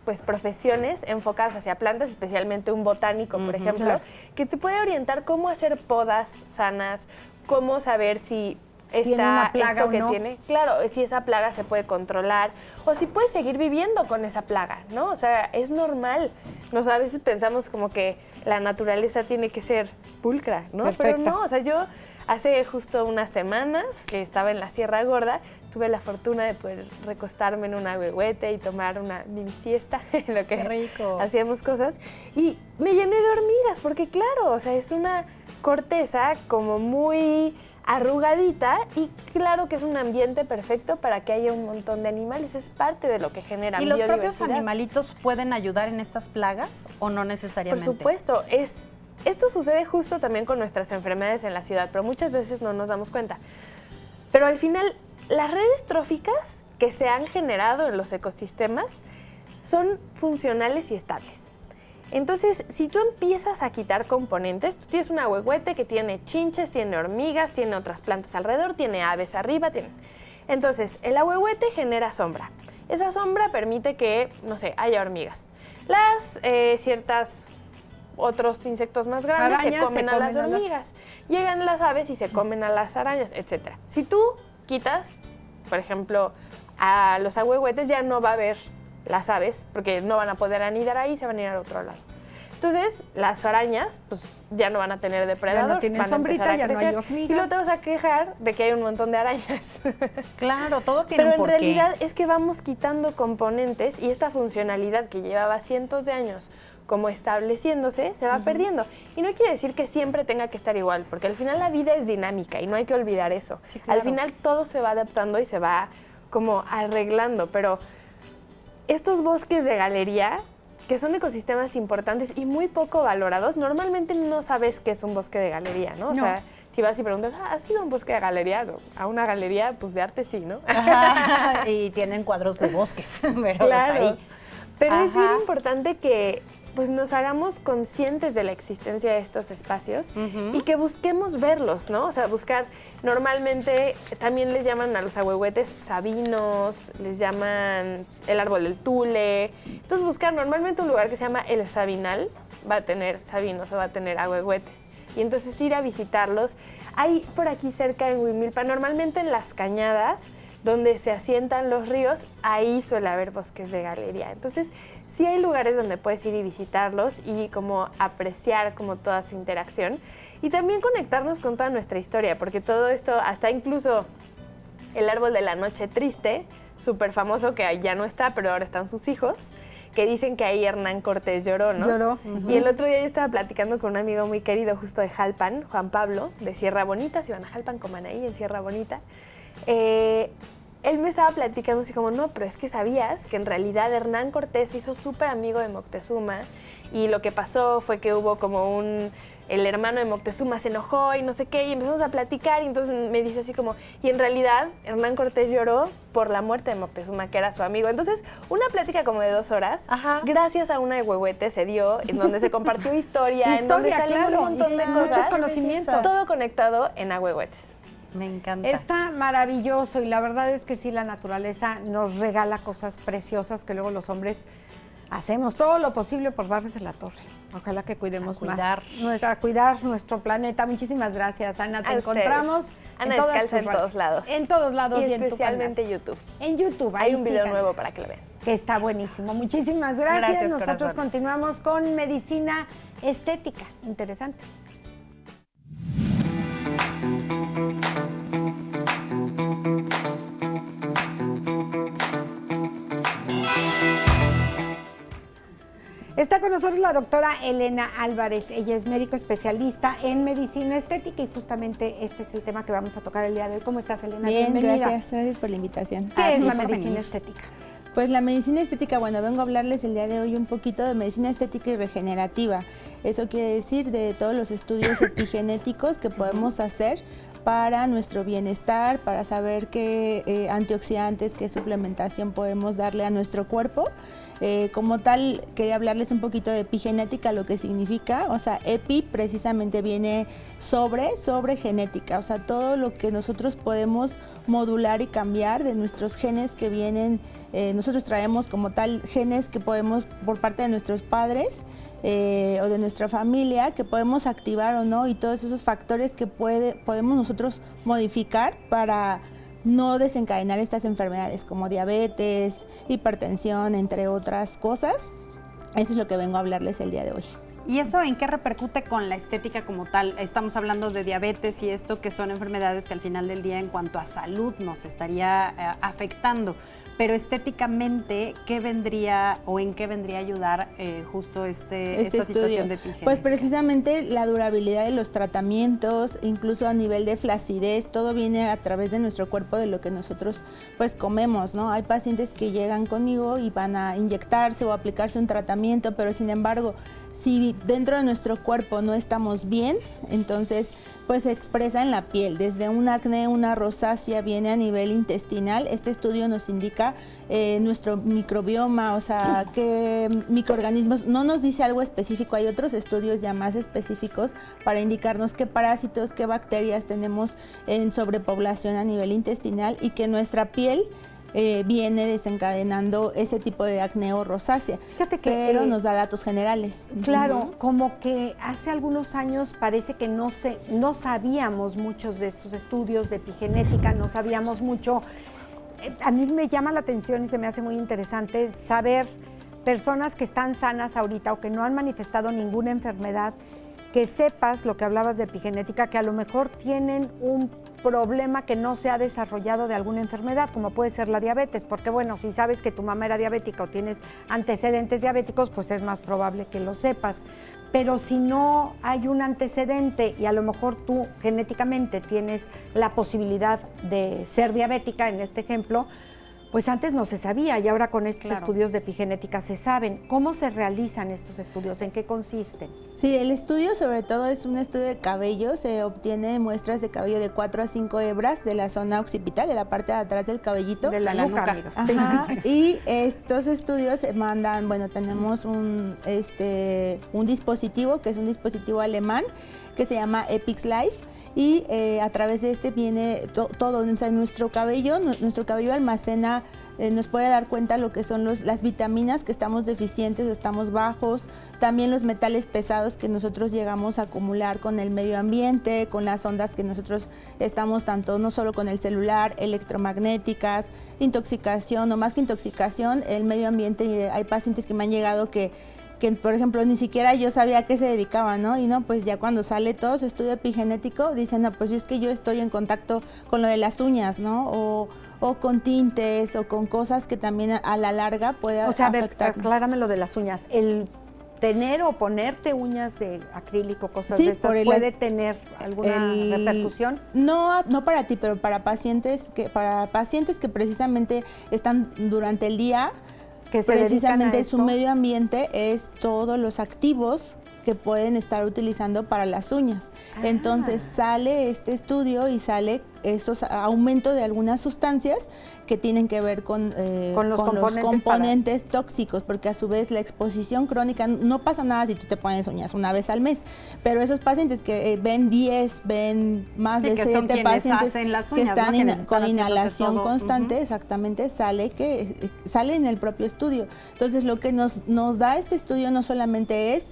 pues profesiones enfocadas hacia plantas, especialmente un botánico, por ejemplo, claro. que te puede orientar cómo hacer podas sanas, cómo saber si ¿Tiene está una plaga esto o que no? tiene, claro, si esa plaga se puede controlar o si puedes seguir viviendo con esa plaga, ¿no? O sea, es normal. A veces pensamos como que la naturaleza tiene que ser pulcra, ¿no? Perfecta. Pero no, o sea, yo hace justo unas semanas que estaba en la Sierra Gorda, tuve la fortuna de poder recostarme en un ahuehuete y tomar una mini siesta en lo que Qué rico. hacíamos cosas y me llené de hormigas porque claro, o sea, es una corteza como muy arrugadita y claro que es un ambiente perfecto para que haya un montón de animales, es parte de lo que genera ¿Y los propios biodiversidad. animalitos pueden ayudar en estas plagas o no Por necesariamente? supuesto, esto sucede justo también con nuestras enfermedades en la ciudad, pero muchas veces no nos damos cuenta. Pero al final, las redes tróficas que se han generado en los ecosistemas son funcionales y estables. Entonces, si tú empiezas a quitar componentes, tú tienes un ahuehuete que tiene chinches, tiene hormigas, tiene otras plantas alrededor, tiene aves arriba, Entonces, el ahuehuete genera sombra. Esa sombra permite que, no sé, haya hormigas. Las ciertas otros insectos más grandes Arañas se comen a las a las- hormigas. Llegan las aves y se comen a las arañas, etc. Si tú quitas, por ejemplo, a los ahuehuetes, ya no va a haber las aves, porque no van a poder anidar ahí, se van a ir al otro lado. Entonces, las arañas, pues ya no van a tener depredador, tienen van a empezar sombrita, a ya no hay crecer. hormigas. Y luego te vas a quejar de que hay un montón de arañas. Claro, todo tiene Pero un en porqué. realidad es que vamos quitando componentes y esta funcionalidad que llevaba cientos de años como estableciéndose, se va perdiendo. Y no quiere decir que siempre tenga que estar igual, porque al final la vida es dinámica y no hay que olvidar eso. Sí, claro. Al final todo se va adaptando y se va como arreglando, pero estos bosques de galería, que son ecosistemas importantes y muy poco valorados, normalmente no sabes qué es un bosque de galería, ¿no? O No. sea, si vas y preguntas, ¿has ido a un bosque de galería? No, a una galería, pues de arte sí, ¿no? Ajá, y tienen cuadros de bosques, pero Claro, hasta ahí. pero es bien Ajá. importante que pues nos hagamos conscientes de la existencia de estos espacios y que busquemos verlos, ¿no? O sea, buscar, normalmente también les llaman a los ahuehuetes sabinos, les llaman el árbol del tule. Entonces buscar normalmente un lugar que se llama el Sabinal va a tener sabinos o va a tener ahuehuetes. Y entonces ir a visitarlos. Hay por aquí cerca en Huimilpa, normalmente en las cañadas, donde se asientan los ríos, ahí suele haber bosques de galería. Entonces, sí hay lugares donde puedes ir y visitarlos y como apreciar como toda su interacción y también conectarnos con toda nuestra historia, porque todo esto, hasta incluso el árbol de la noche triste, súper famoso que ya no está, pero ahora están sus hijos, que dicen que ahí Hernán Cortés lloró, ¿no? Lloró. Y el otro día yo estaba platicando con un amigo muy querido justo de Jalpan, Juan Pablo, de Sierra Bonita, si van a Jalpan, coman ahí en Sierra Bonita. él me estaba platicando así como, no, pero es que sabías que en realidad Hernán Cortés se hizo súper amigo de Moctezuma y lo que pasó fue que hubo como el hermano de Moctezuma se enojó y no sé qué, y empezamos a platicar y entonces me dice así como, y en realidad Hernán Cortés lloró por la muerte de Moctezuma, que era su amigo. Entonces, una plática como de 2 horas, gracias a una de Huehuete se dio, en donde se compartió historia, en donde salieron un montón de cosas. Muchos conocimientos. Todo conectado en Ahuehuetes. Me encanta. Está maravilloso y la verdad es que sí, la naturaleza nos regala cosas preciosas que luego los hombres hacemos todo lo posible por darles en la torre. Ojalá que cuidemos más. Cuidar nuestro planeta. Muchísimas gracias, Ana. Te encontramos Ana Descalza en todos lados. En todos lados y especialmente en YouTube. En YouTube. Hay un video nuevo para que lo vean. Que está buenísimo. Muchísimas gracias. Gracias, Nosotros corazón. continuamos con medicina estética. Interesante. Está con nosotros la doctora Elena Álvarez. Ella es médico especialista en medicina estética y justamente este es el tema que vamos a tocar el día de hoy. ¿Cómo estás, Elena? Bien, Bienvenida. gracias por la invitación. ¿Qué es la por medicina venir. estética? Pues la medicina estética, bueno, vengo a hablarles el día de hoy un poquito de medicina estética y regenerativa. Eso quiere decir de todos los estudios epigenéticos que podemos hacer para nuestro bienestar, para saber qué antioxidantes, qué suplementación podemos darle a nuestro cuerpo. Como tal, quería hablarles un poquito de epigenética, lo que significa, o sea, epi precisamente viene sobre genética, o sea, todo lo que nosotros podemos modular y cambiar de nuestros genes que vienen, nosotros traemos como tal genes que podemos por parte de nuestros padres, o de nuestra familia, que podemos activar o no, y todos esos factores que podemos nosotros modificar para no desencadenar estas enfermedades como diabetes, hipertensión, entre otras cosas. Eso es lo que vengo a hablarles el día de hoy. ¿Y eso en qué repercute con la estética como tal? Estamos hablando de diabetes y esto, que son enfermedades que al final del día en cuanto a salud nos estaría afectando. Pero estéticamente, ¿qué vendría o en qué vendría a ayudar justo esta situación de epigenética? Pues precisamente la durabilidad de los tratamientos, incluso a nivel de flacidez, todo viene a través de nuestro cuerpo, de lo que nosotros pues comemos, ¿no? Hay pacientes que llegan conmigo y van a inyectarse o aplicarse un tratamiento, pero sin embargo, si dentro de nuestro cuerpo no estamos bien, entonces pues se expresa en la piel, desde un acné, una rosácea, viene a nivel intestinal. Este estudio nos indica nuestro microbioma, o sea, qué microorganismos, no nos dice algo específico, hay otros estudios ya más específicos para indicarnos qué parásitos, qué bacterias tenemos en sobrepoblación a nivel intestinal y que nuestra piel viene desencadenando ese tipo de acné o rosácea. Fíjate que, pero nos da datos generales. Claro, como que hace algunos años parece que no sabíamos muchos de estos estudios de epigenética, no sabíamos mucho. A mí me llama la atención y se me hace muy interesante saber personas que están sanas ahorita o que no han manifestado ninguna enfermedad, que sepas lo que hablabas de epigenética, que a lo mejor tienen un problema que no se ha desarrollado de alguna enfermedad, como puede ser la diabetes, porque bueno, si sabes que tu mamá era diabética o tienes antecedentes diabéticos, pues es más probable que lo sepas. Pero si no hay un antecedente y a lo mejor tú genéticamente tienes la posibilidad de ser diabética, en este ejemplo, pues antes no se sabía y ahora con estos estudios de epigenética se saben. ¿Cómo se realizan estos estudios? ¿En qué consisten? Sí, el estudio sobre todo es un estudio de cabello, se obtiene muestras de cabello de 4 a 5 hebras de la zona occipital, de la parte de atrás del cabellito. De la nuca, amigos. Ajá. Y estos estudios se mandan, bueno, tenemos un dispositivo, que es un dispositivo alemán, que se llama Epix Life. Y a través de este viene todo, o sea, nuestro cabello almacena, nos puede dar cuenta lo que son las vitaminas que estamos deficientes o estamos bajos, también los metales pesados que nosotros llegamos a acumular con el medio ambiente, con las ondas que nosotros estamos tanto, no solo con el celular, electromagnéticas, intoxicación, o más que intoxicación, el medio ambiente. Hay pacientes que me han llegado que por ejemplo, ni siquiera yo sabía a qué se dedicaban, ¿no? Y no, pues ya cuando sale todo su estudio epigenético, dicen, no, pues es que yo estoy en contacto con lo de las uñas, ¿no? O con tintes, o con cosas que también a la larga puede afectar. O sea, a ver, aclárame lo de las uñas. El tener o ponerte uñas de acrílico, cosas Sí, de estas, por ¿puede tener alguna repercusión? No, no para ti, pero para pacientes que precisamente están durante el día, Que se dedican a precisamente su esto. medio ambiente es todos los activos que pueden estar utilizando para las uñas. Entonces sale este estudio y sale esos aumento de algunas sustancias que tienen que ver con los componentes componentes tóxicos, porque a su vez la exposición crónica, no pasa nada si tú te pones uñas una vez al mes, pero esos pacientes que ven 10, ven más Sí, de que son 7 quienes pacientes hacen las que uñas, están ¿no? Quienes están con haciéndote inhalación todo. constante, exactamente, sale en el propio estudio. Entonces lo que nos da este estudio no solamente es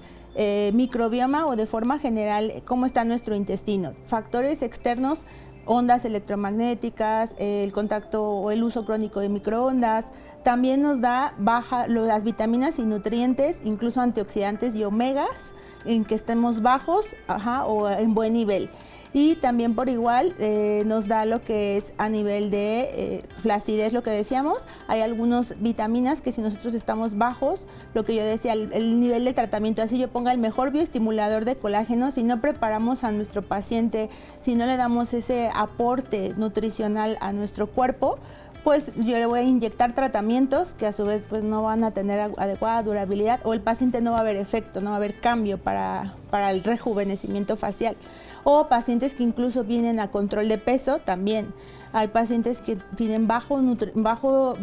microbioma o de forma general cómo está nuestro intestino, factores externos, ondas electromagnéticas, el contacto o el uso crónico de microondas, también nos da las vitaminas y nutrientes, incluso antioxidantes y omegas, en que estemos bajos o en buen nivel. Y también por igual nos da lo que es a nivel de flacidez, lo que decíamos. Hay algunas vitaminas que si nosotros estamos bajos, lo que yo decía, el nivel de tratamiento, así yo ponga el mejor bioestimulador de colágeno, si no preparamos a nuestro paciente, si no le damos ese aporte nutricional a nuestro cuerpo, pues yo le voy a inyectar tratamientos que a su vez pues no van a tener adecuada durabilidad, o el paciente no va a haber efecto, no va a haber cambio para el rejuvenecimiento facial. O pacientes que incluso vienen a control de peso también. Hay pacientes que tienen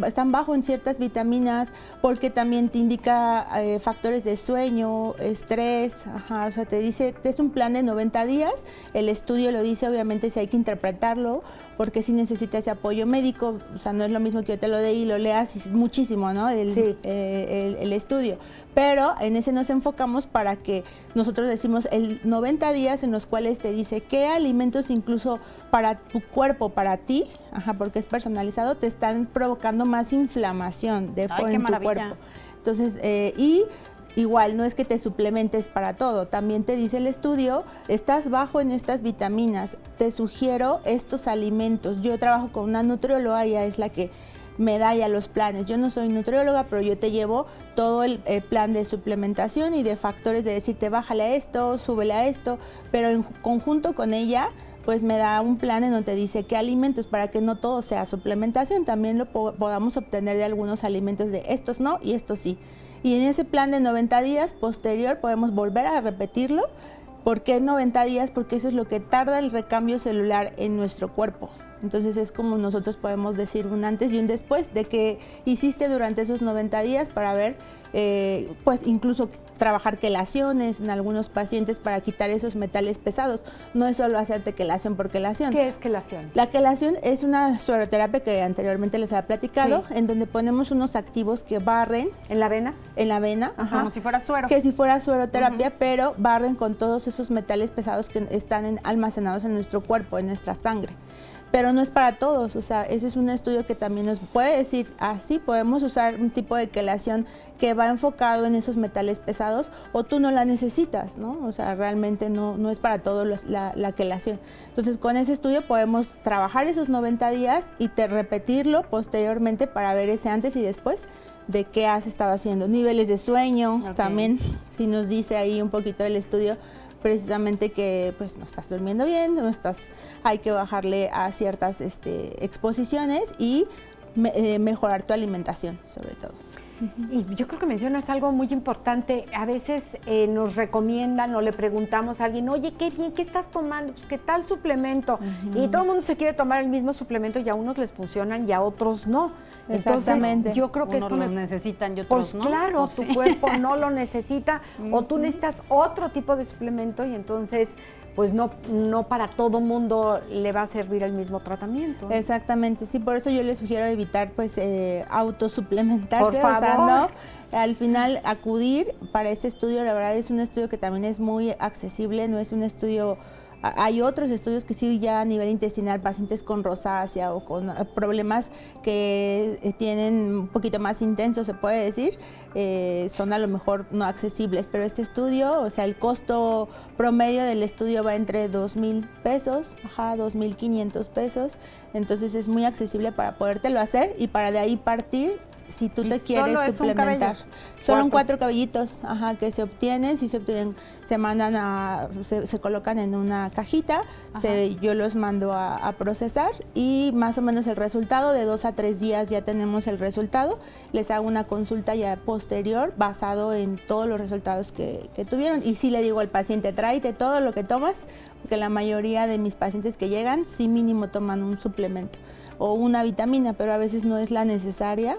están bajo en ciertas vitaminas porque también te indica factores de sueño, estrés, o sea, te dice, es un plan de 90 días, el estudio lo dice, obviamente si hay que interpretarlo, porque si necesita ese apoyo médico, o sea, no es lo mismo que yo te lo dé y lo leas, y es muchísimo, ¿no? El estudio. Pero en ese nos enfocamos para que nosotros decimos el 90 días en los cuales te dice qué alimentos incluso para tu cuerpo, para ti, porque es personalizado, te están provocando más inflamación de Ay, qué en tu maravilla. cuerpo. Entonces, y igual no es que te suplementes para todo, también te dice el estudio, estás bajo en estas vitaminas, te sugiero estos alimentos. Yo trabajo con una nutrióloga, ella es la que me da ya los planes. Yo no soy nutrióloga, pero yo te llevo todo el plan de suplementación y de factores de decirte bájale a esto, súbele a esto, pero en conjunto con ella pues me da un plan en donde te dice qué alimentos, para que no todo sea suplementación, también lo podamos obtener de algunos alimentos de estos no y estos sí. Y en ese plan de 90 días posterior podemos volver a repetirlo. ¿Por qué 90 días? Porque eso es lo que tarda el recambio celular en nuestro cuerpo. Entonces es como nosotros podemos decir un antes y un después de que hiciste durante esos 90 días para ver, pues incluso trabajar quelaciones en algunos pacientes para quitar esos metales pesados. No es solo hacerte quelación por quelación. ¿Qué es quelación? La quelación es una sueroterapia que anteriormente les había platicado, en donde ponemos unos activos que barren. ¿En la vena? En la vena, Como si fuera suero. que si fuera sueroterapia, pero barren con todos esos metales pesados que están almacenados en nuestro cuerpo, en nuestra sangre. Pero no es para todos, o sea, ese es un estudio que también nos puede decir, así podemos usar un tipo de quelación que va enfocado en esos metales pesados, o tú no la necesitas, ¿no? O sea, realmente no es para todos la quelación. Entonces, con ese estudio podemos trabajar esos 90 días y repetirlo posteriormente para ver ese antes y después de qué has estado haciendo. Niveles de sueño, también, si nos dice ahí un poquito el estudio, precisamente que pues no estás durmiendo bien, hay que bajarle a ciertas exposiciones y mejorar tu alimentación, sobre todo. Y yo creo que mencionas algo muy importante. A veces nos recomiendan o le preguntamos a alguien, oye, qué bien, ¿qué estás tomando? Pues, ¿qué tal suplemento? Y todo el mundo se quiere tomar el mismo suplemento y a unos les funcionan y a otros no. Exactamente. Entonces, yo creo que Unos esto los necesitan y otros pues no. claro, ¿O tu sí? cuerpo no lo necesita o tú necesitas otro tipo de suplemento y entonces pues no para todo mundo le va a servir el mismo tratamiento. Exactamente, sí, por eso yo les sugiero evitar pues autosuplementarse. Por favor. O sea, no, al final acudir para este estudio, la verdad es un estudio que también es muy accesible, no es un estudio. Hay otros estudios que sí ya a nivel intestinal, pacientes con rosácea o con problemas que tienen un poquito más intensos, se puede decir, son a lo mejor no accesibles, pero este estudio, o sea, el costo promedio del estudio va entre 2,000 pesos, 2,500 pesos, entonces es muy accesible para podértelo hacer y para de ahí partir si tú ¿Y te quieres solo es un suplementar. cabello? Son 4 cabellitos, que se obtienen, si se obtienen, se mandan se colocan en una cajita, yo los mando a procesar y más o menos el resultado, de 2 a 3 días ya tenemos el resultado. Les hago una consulta ya posterior basado en todos los resultados que tuvieron. Y sí le digo al paciente, tráete todo lo que tomas, porque la mayoría de mis pacientes que llegan sí mínimo toman un suplemento o una vitamina, pero a veces no es la necesaria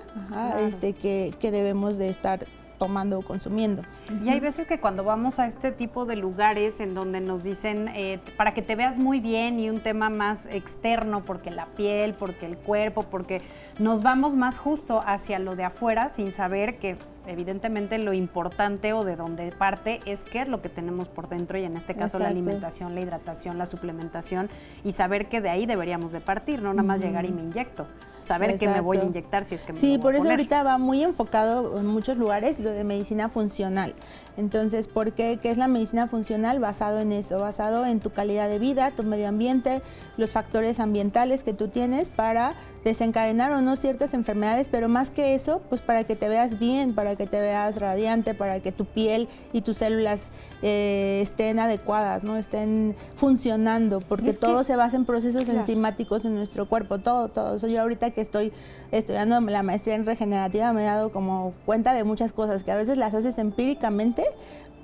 que debemos de estar tomando o consumiendo. Y hay veces que cuando vamos a este tipo de lugares en donde nos dicen para que te veas muy bien y un tema más externo, porque la piel, porque el cuerpo, porque nos vamos más justo hacia lo de afuera sin saber que evidentemente lo importante o de donde parte es qué es lo que tenemos por dentro y en este caso la alimentación, la hidratación, la suplementación y saber que de ahí deberíamos de partir, no nada más llegar y me inyecto. Saber qué me voy a inyectar si es que me lo voy a por eso poner. ahorita va muy enfocado en muchos lugares lo de medicina funcional. Entonces, ¿por qué? ¿Qué es la medicina funcional? Basado en eso, basado en tu calidad de vida, tu medio ambiente, los factores ambientales que tú tienes para desencadenar o no ciertas enfermedades, pero más que eso, pues para que te veas bien, para que te veas radiante, para que tu piel y tus células estén adecuadas, ¿no? Estén funcionando, porque todo se basa en procesos enzimáticos en nuestro cuerpo, todo. O sea, yo ahorita que estoy estudiando la maestría en regenerativa me he dado como cuenta de muchas cosas que a veces las haces empíricamente,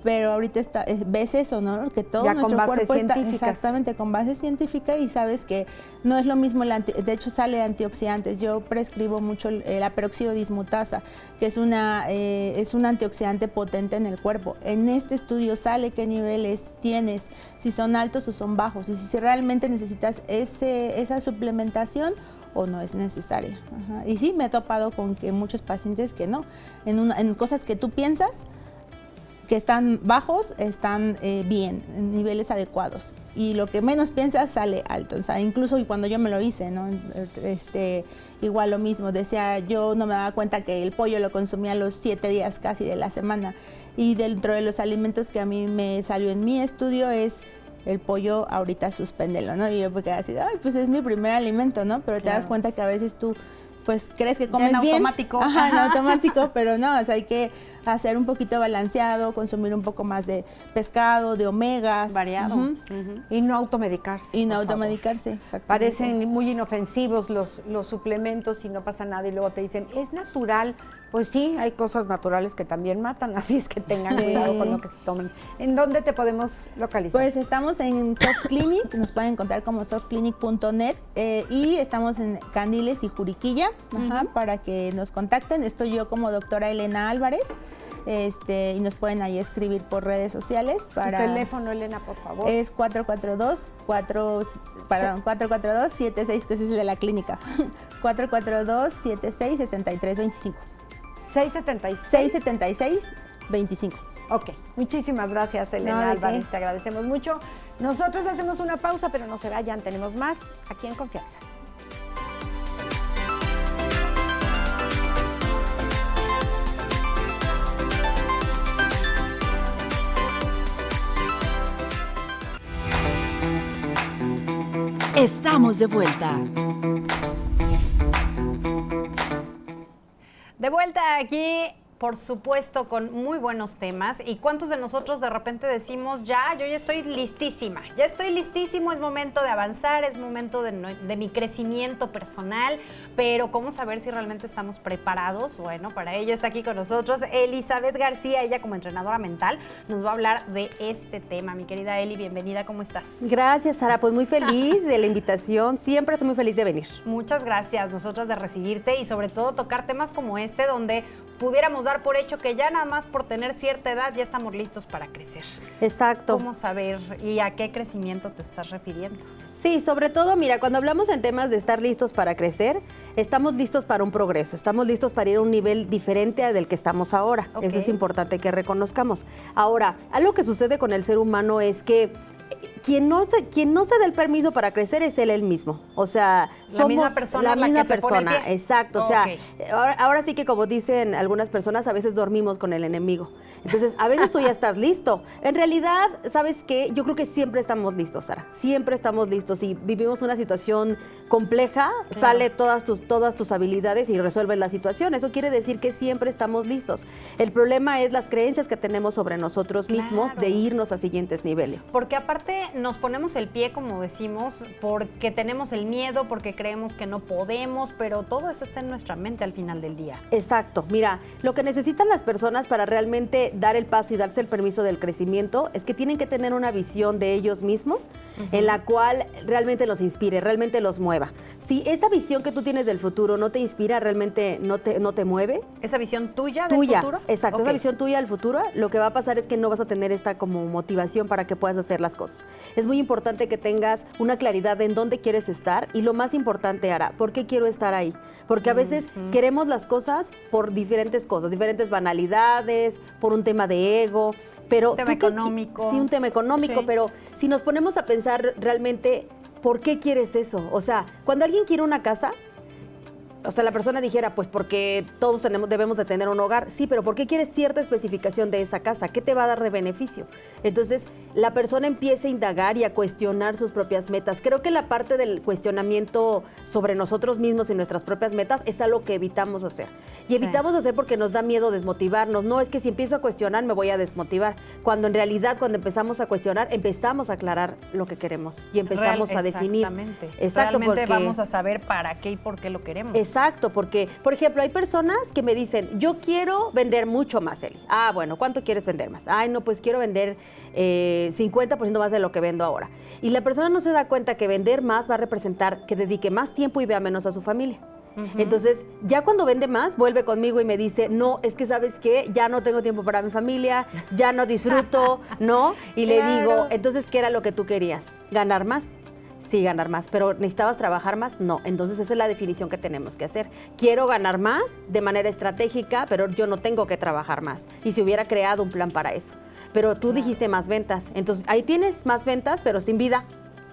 pero ahorita ves eso, ¿no? Que todo ya nuestro cuerpo está exactamente con base científica y sabes que no es lo mismo, de hecho sale antioxidantes. Yo prescribo mucho la peróxido dismutasa, que es un antioxidante potente en el cuerpo. En este estudio sale qué niveles tienes, si son altos o son bajos, y si realmente necesitas esa suplementación o no es necesaria. Y sí, me he topado con que muchos pacientes que no, en cosas que tú piensas que están bajos, están bien, en niveles adecuados. Y lo que menos piensas sale alto. O sea, incluso cuando yo me lo hice, ¿no? Igual lo mismo. Decía, yo no me daba cuenta que el pollo lo consumía los 7 días casi de la semana. Y dentro de los alimentos que a mí me salió en mi estudio es el pollo, ahorita suspéndelo, ¿no? Y yo me quedé así, ay, pues es mi primer alimento, ¿no? Pero te das cuenta que a veces tú pues crees que comes bien. En automático. En automático, pero no, o sea, hay que hacer un poquito balanceado, consumir un poco más de pescado, de omegas. Variado. Y no automedicarse. Y no automedicarse, exactamente. Parecen muy inofensivos los suplementos y no pasa nada y luego te dicen, es natural. Pues sí, hay cosas naturales que también matan, así es que tengan cuidado con lo que se tomen. ¿En dónde te podemos localizar? Pues estamos en Soft Clinic, nos pueden encontrar como softclinic.net y estamos en Candiles y Juriquilla, para que nos contacten. Estoy yo como doctora Elena Álvarez. Y nos pueden ahí escribir por redes sociales. ¿Tu teléfono, Elena, por favor? Es 442-76, que ese es el de la clínica. 442-76-6325. 676-25. Ok, muchísimas gracias, Elena Álvarez, te agradecemos mucho. Nosotros hacemos una pausa, pero no se vayan, tenemos más aquí en Confianza. Estamos de vuelta. De vuelta aquí, por supuesto, con muy buenos temas. ¿Y cuántos de nosotros de repente decimos, yo ya estoy listísima, ya estoy listísimo, es momento de avanzar, es momento de mi crecimiento personal, pero ¿cómo saber si realmente estamos preparados? Bueno, para ello está aquí con nosotros Elizabeth García, ella como entrenadora mental nos va a hablar de este tema. Mi querida Eli, bienvenida, ¿cómo estás? Gracias, Sara, pues muy feliz de la invitación, siempre estoy muy feliz de venir. Muchas gracias, nosotras de recibirte y sobre todo tocar temas como este, donde pudiéramos dar por hecho que ya nada más por tener cierta edad ya estamos listos para crecer. Exacto. ¿Cómo saber y a qué crecimiento te estás refiriendo? Sí, sobre todo, mira, cuando hablamos en temas de estar listos para crecer, estamos listos para un progreso, estamos listos para ir a un nivel diferente del que estamos ahora. Ok. Eso es importante que reconozcamos. Ahora, algo que sucede con el ser humano es que quien no se da el permiso para crecer es él mismo. O sea, La misma persona la la misma que se pone el persona. pie. Exacto. O sea, Ok. ahora sí que como dicen algunas personas, a veces dormimos con el enemigo. Entonces, a veces tú ya estás listo. En realidad, ¿sabes qué? Yo creo que siempre estamos listos, Sara. Siempre estamos listos. Si vivimos una situación compleja, sale todas tus habilidades y resuelves la situación. Eso quiere decir que siempre estamos listos. El problema es las creencias que tenemos sobre nosotros mismos Claro. de irnos a siguientes niveles. Porque aparte nos ponemos el pie, como decimos, porque tenemos el miedo, porque creemos que no podemos, pero todo eso está en nuestra mente al final del día. Exacto. Mira, lo que necesitan las personas para realmente dar el paso y darse el permiso del crecimiento es que tienen que tener una visión de ellos mismos en la cual realmente los inspire, realmente los mueva. Si esa visión que tú tienes del futuro no te inspira, realmente no te mueve, ¿Esa visión tuya del futuro? exacto, Ok. esa visión tuya del futuro, lo que va a pasar es que no vas a tener esta como motivación para que puedas hacer las cosas. Es muy importante que tengas una claridad de en dónde quieres estar y lo más importante, Ara, ¿por qué quiero estar ahí? Porque a veces queremos las cosas por diferentes cosas, diferentes banalidades, por un tema de ego, pero... Un tema ¿tú qué económico. Sí, un tema económico, Sí. pero si nos ponemos a pensar realmente, ¿por qué quieres eso? O sea, cuando alguien quiere una casa, o sea, la persona dijera, pues porque todos debemos de tener un hogar. Sí, pero ¿por qué quieres cierta especificación de esa casa? ¿Qué te va a dar de beneficio? Entonces, la persona empieza a indagar y a cuestionar sus propias metas. Creo que la parte del cuestionamiento sobre nosotros mismos y nuestras propias metas es algo que evitamos hacer. Y Sí. evitamos hacer porque nos da miedo desmotivarnos. No, es que si empiezo a cuestionar me voy a desmotivar. Cuando en realidad, cuando empezamos a cuestionar, empezamos a aclarar lo que queremos y empezamos a definir. Exactamente. Exacto, Realmente porque... vamos a saber para qué y por qué lo queremos. Exacto, porque, por ejemplo, hay personas que me dicen, yo quiero vender mucho más, Eli. Ah, bueno, ¿cuánto quieres vender más? Ay, no, pues quiero vender 50% más de lo que vendo ahora. Y la persona no se da cuenta que vender más va a representar que dedique más tiempo y vea menos a su familia. Entonces, ya cuando vende más, vuelve conmigo y me dice, no, es que ¿sabes qué? Ya no tengo tiempo para mi familia, ya no disfruto, ¿no? Y le digo, entonces, ¿qué era lo que tú querías? ¿Ganar más? Sí, ganar más, pero ¿necesitabas trabajar más? No, entonces esa es la definición que tenemos que hacer. Quiero ganar más de manera estratégica, pero yo no tengo que trabajar más. Y si hubiera creado un plan para eso. Pero tú dijiste más ventas, entonces ahí tienes más ventas, pero sin vida,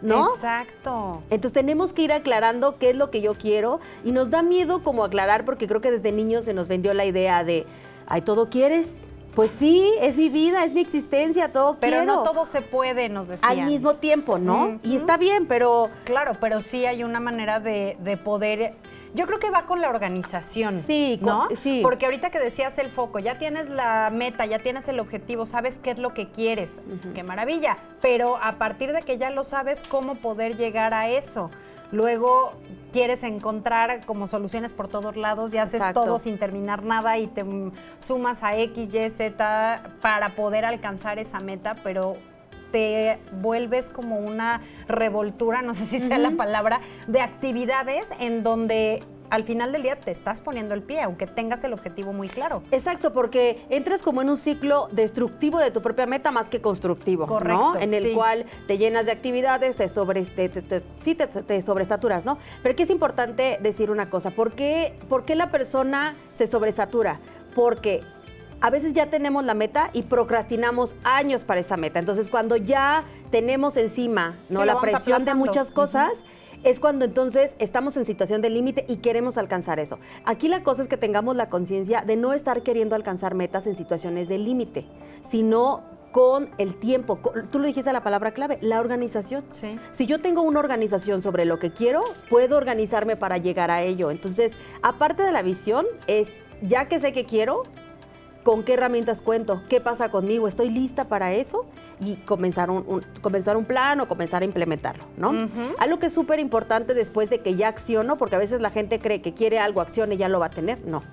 ¿no? Exacto. Entonces tenemos que ir aclarando qué es lo que yo quiero y nos da miedo como aclarar porque creo que desde niños se nos vendió la idea de, ay, ¿todo quieres? Pues sí, es mi vida, es mi existencia, todo Pero quiero. no todo se puede, nos decían. Al mismo tiempo, ¿no? Ujú. Y está bien, pero... Claro, pero sí hay una manera de poder... Yo creo que va con la organización, Sí, ¿no? sí. Porque ahorita que decías el foco, ya tienes la meta, ya tienes el objetivo, sabes qué es lo que quieres, qué maravilla. Pero a partir de que ya lo sabes, ¿cómo poder llegar a eso? Luego quieres encontrar como soluciones por todos lados y haces Exacto. todo sin terminar nada y te sumas a X, Y, Z para poder alcanzar esa meta, pero te vuelves como una revoltura, no sé si sea la palabra, de actividades en donde al final del día te estás poniendo el pie, aunque tengas el objetivo muy claro. Exacto, porque entras como en un ciclo destructivo de tu propia meta más que constructivo, Correcto, ¿no? En el sí. cual te llenas de actividades, te sobresaturas, ¿no? Pero aquí es importante decir una cosa, ¿por qué la persona se sobresatura? Porque a veces ya tenemos la meta y procrastinamos años para esa meta. Entonces, cuando ya tenemos encima, ¿no? Sí, lo la vamos presión de aplazando. muchas cosas, es cuando entonces estamos en situación de límite y queremos alcanzar eso. Aquí la cosa es que tengamos la conciencia de no estar queriendo alcanzar metas en situaciones de límite, sino con el tiempo. Tú lo dijiste la palabra clave, la organización. Sí. Si yo tengo una organización sobre lo que quiero, puedo organizarme para llegar a ello. Entonces, aparte de la visión, es ya que sé que quiero, ¿con qué herramientas cuento? ¿Qué pasa conmigo? ¿Estoy lista para eso? Y comenzar un plan o comenzar a implementarlo, ¿no? Algo que es súper importante después de que ya acciono, porque a veces la gente cree que quiere algo, accione y ya lo va a tener. No.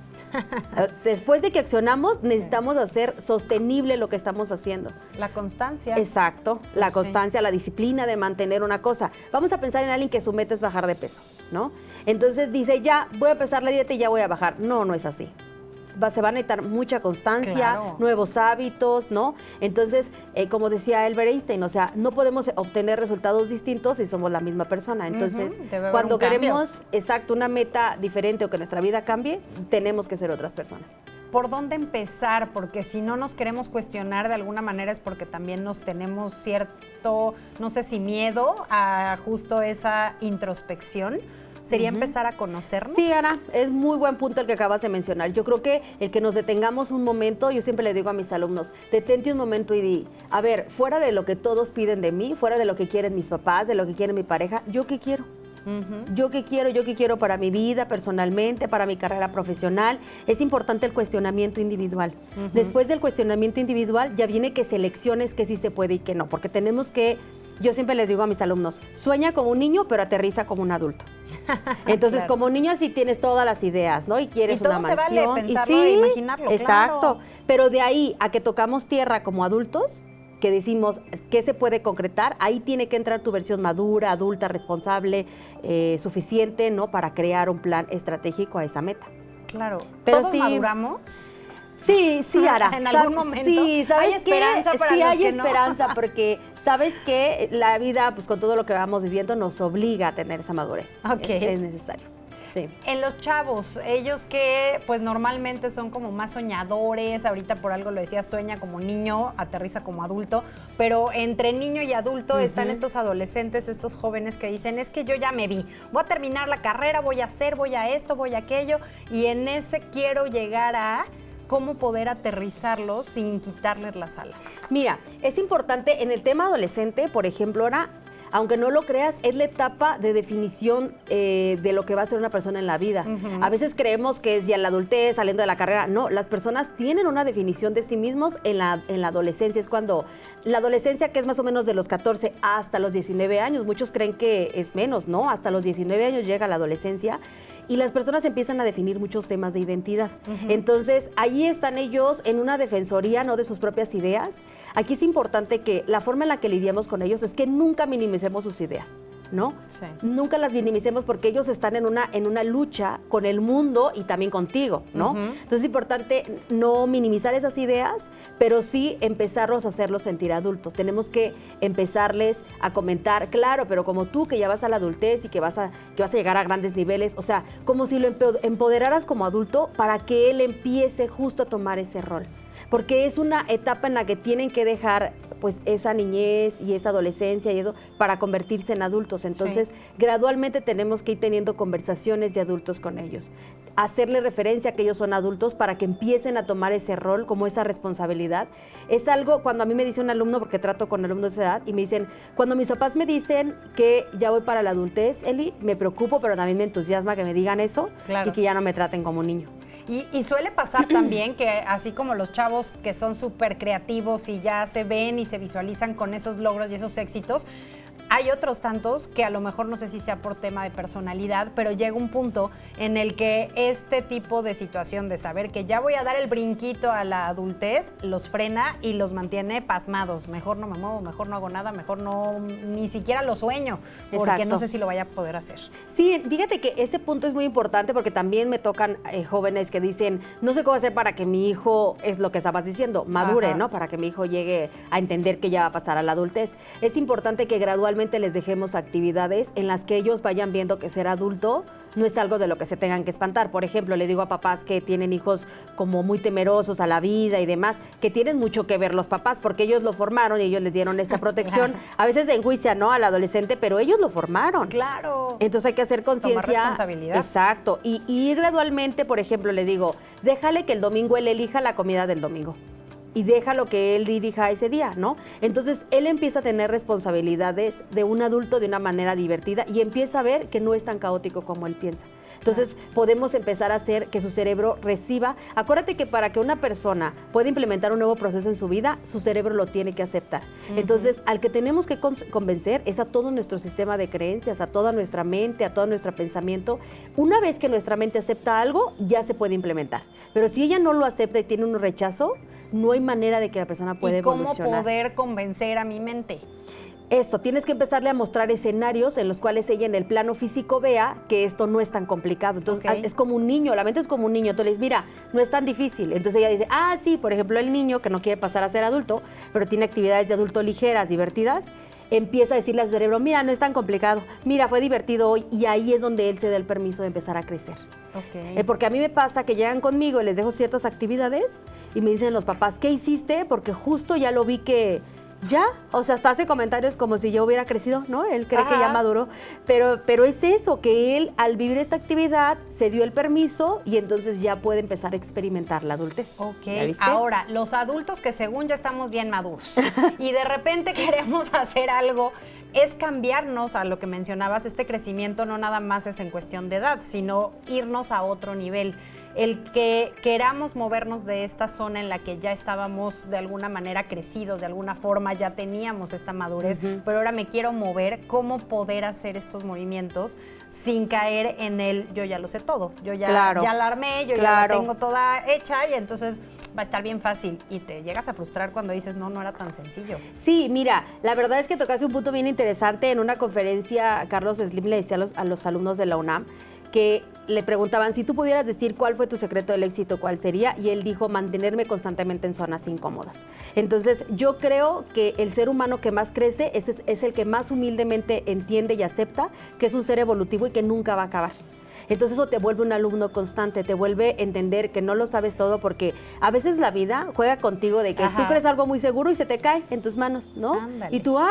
Después de que accionamos, necesitamos hacer sostenible lo que estamos haciendo. La constancia. Exacto, la Sí. constancia, la disciplina de mantener una cosa. Vamos a pensar en alguien que su meta es bajar de peso, ¿no? Entonces dice, ya voy a empezar la dieta y ya voy a bajar. No, no es así. Se va a necesitar mucha constancia, Claro. nuevos hábitos, ¿no? Entonces, como decía Albert Einstein, o sea, no podemos obtener resultados distintos si somos la misma persona. Entonces, debe haber cuando un cambio. queremos, exacto, una meta diferente o que nuestra vida cambie, tenemos que ser otras personas. ¿por dónde empezar? Porque si no nos queremos cuestionar de alguna manera es porque también nos tenemos cierto, no sé si miedo a justo esa introspección. ¿Sería empezar a conocernos? Sí, Ana, es muy buen punto el que acabas de mencionar. Yo creo que el que nos detengamos un momento, yo siempre le digo a mis alumnos, detente un momento y di, a ver, fuera de lo que todos piden de mí, fuera de lo que quieren mis papás, de lo que quiere mi pareja, ¿yo qué quiero? Yo qué quiero para mi vida personalmente, para mi carrera profesional. Es importante el cuestionamiento individual. Después del cuestionamiento individual ya viene que selecciones que sí se puede y que no, porque tenemos que, yo siempre les digo a mis alumnos, sueña como un niño, pero aterriza como un adulto. Entonces, Claro. como niño así tienes todas las ideas, ¿no? Y quieres Y todo una se mansión. vale pensarlo e imaginarlo, Exacto. claro. Pero de ahí a que tocamos tierra como adultos, que decimos qué se puede concretar, ahí tiene que entrar tu versión madura, adulta, responsable, suficiente, ¿no? Para crear un plan estratégico a esa meta. Claro. Pero ¿Todos sí. maduramos? Sí, Ara. ¿En algún momento? Sí, ¿sabes ¿Hay esperanza qué? para sí, los hay que no? esperanza porque sabes que la vida, pues con todo lo que vamos viviendo, nos obliga a tener esa madurez. Ok. Es necesario. Sí. En los chavos, ellos que pues normalmente son como más soñadores, ahorita por algo lo decía, sueña como niño, aterriza como adulto, pero entre niño y adulto están estos adolescentes, estos jóvenes que dicen, es que yo ya me vi, voy a terminar la carrera, voy a hacer, voy a esto, voy a aquello, y en ese quiero llegar a cómo poder aterrizarlos sin quitarles las alas. Mira, es importante en el tema adolescente, por ejemplo, ahora, aunque no lo creas, es la etapa de definición de lo que va a ser una persona en la vida. A veces creemos que es ya la adultez, saliendo de la carrera. No, las personas tienen una definición de sí mismos en la adolescencia. Es cuando la adolescencia, que es más o menos de los 14 hasta los 19 años, muchos creen que es menos, ¿no? Hasta los 19 años llega la adolescencia. Y las personas empiezan a definir muchos temas de identidad. Entonces, ahí están ellos en una defensoría, ¿no? De sus propias ideas. Aquí es importante que la forma en la que lidiamos con ellos es que nunca minimicemos sus ideas, ¿no? Sí. Nunca las minimicemos porque ellos están en una lucha con el mundo y también contigo, ¿no? Entonces es importante no minimizar esas ideas, pero sí empezarlos a hacerlos sentir adultos. Tenemos que empezarles a comentar, claro, pero como tú que ya vas a la adultez y que vas a llegar a grandes niveles, o sea, como si lo empoderaras como adulto para que él empiece justo a tomar ese rol. Porque es una etapa en la que tienen que dejar pues esa niñez y esa adolescencia y eso para convertirse en adultos. Entonces, gradualmente tenemos que ir teniendo conversaciones de adultos con ellos. Hacerle referencia a que ellos son adultos para que empiecen a tomar ese rol como esa responsabilidad. Es algo, cuando a mí me dice un alumno, porque trato con alumnos de esa edad, y me dicen, cuando mis papás me dicen que ya voy para la adultez, Eli, me preocupo, pero también me entusiasma que me digan eso Claro. y que ya no me traten como un niño. Y suele pasar también que así como los chavos que son súper creativos y ya se ven y se visualizan con esos logros y esos éxitos, hay otros tantos que a lo mejor no sé si sea por tema de personalidad, pero llega un punto en el que este tipo de situación de saber que ya voy a dar el brinquito a la adultez los frena y los mantiene pasmados. Mejor no me muevo, mejor no hago nada, mejor no, ni siquiera lo sueño, porque Exacto. no sé si lo vaya a poder hacer. Sí, fíjate que ese punto es muy importante porque también me tocan jóvenes que dicen, no sé cómo hacer para que mi hijo, es lo que estabas diciendo, madure, Ajá. ¿no? Para que mi hijo llegue a entender que ya va a pasar a la adultez. Es importante que gradualmente les dejemos actividades en las que ellos vayan viendo que ser adulto no es algo de lo que se tengan que espantar. Por ejemplo, le digo a papás que tienen hijos como muy temerosos a la vida y demás, que tienen mucho que ver los papás, porque ellos lo formaron y ellos les dieron esta protección. Claro. A veces se enjuicia, ¿no?, al adolescente, pero ellos lo formaron. Claro. Entonces hay que hacer conciencia. Tomar responsabilidad. Exacto. Y ir gradualmente, por ejemplo, le digo, déjale que el domingo él elija la comida del domingo. Y déjalo que él dirija ese día, ¿no? Entonces, él empieza a tener responsabilidades de un adulto de una manera divertida y empieza a ver que no es tan caótico como él piensa. Entonces, podemos empezar a hacer que su cerebro reciba. Acuérdate que para que una persona pueda implementar un nuevo proceso en su vida, su cerebro lo tiene que aceptar. Entonces, al que tenemos que convencer es a todo nuestro sistema de creencias, a toda nuestra mente, a todo nuestro pensamiento. Una vez que nuestra mente acepta algo, ya se puede implementar. Pero si ella no lo acepta y tiene un rechazo, no hay manera de que la persona pueda ¿Y cómo evolucionar. poder convencer a mi mente? Esto, tienes que empezarle a mostrar escenarios en los cuales ella en el plano físico vea que esto no es tan complicado. Entonces, Ok. es como un niño, la mente es como un niño. Entonces, mira, no es tan difícil. Entonces ella dice, ah, sí, por ejemplo, el niño que no quiere pasar a ser adulto, pero tiene actividades de adulto ligeras, divertidas, empieza a decirle a su cerebro, mira, no es tan complicado, mira, fue divertido hoy, y ahí es donde él se da el permiso de empezar a crecer. Ok. Porque a mí me pasa que llegan conmigo y les dejo ciertas actividades y me dicen los papás, ¿qué hiciste? Porque justo ya lo vi que ya, o sea, hasta hace comentarios como si yo hubiera crecido, ¿no? Él cree que ya maduró, pero es eso, que él al vivir esta actividad se dio el permiso y entonces ya puede empezar a experimentar la adultez. Ok, ¿Ya viste? ahora, los adultos que según ya estamos bien maduros y de repente queremos hacer algo, es cambiarnos a lo que mencionabas, este crecimiento no nada más es en cuestión de edad, sino irnos a otro nivel. El que queramos movernos de esta zona en la que ya estábamos de alguna manera crecidos, de alguna forma ya teníamos esta madurez, pero ahora me quiero mover, ¿cómo poder hacer estos movimientos sin caer en el yo ya lo sé todo? Yo ya, ya la armé, yo ya la tengo toda hecha y entonces va a estar bien fácil. Y te llegas a frustrar cuando dices, no era tan sencillo. Sí, mira, la verdad es que tocaste un punto bien interesante. En una conferencia, Carlos Slim le decía a los alumnos de la UNAM que le preguntaban, si tú pudieras decir cuál fue tu secreto del éxito, ¿cuál sería? Y él dijo, mantenerme constantemente en zonas incómodas. Entonces, yo creo que el ser humano que más crece es el que más humildemente entiende y acepta que es un ser evolutivo y que nunca va a acabar. Entonces eso te vuelve un alumno constante, te vuelve a entender que no lo sabes todo, porque a veces la vida juega contigo de que tú crees algo muy seguro y se te cae en tus manos, ¿no? Ándale. Y tú, ay,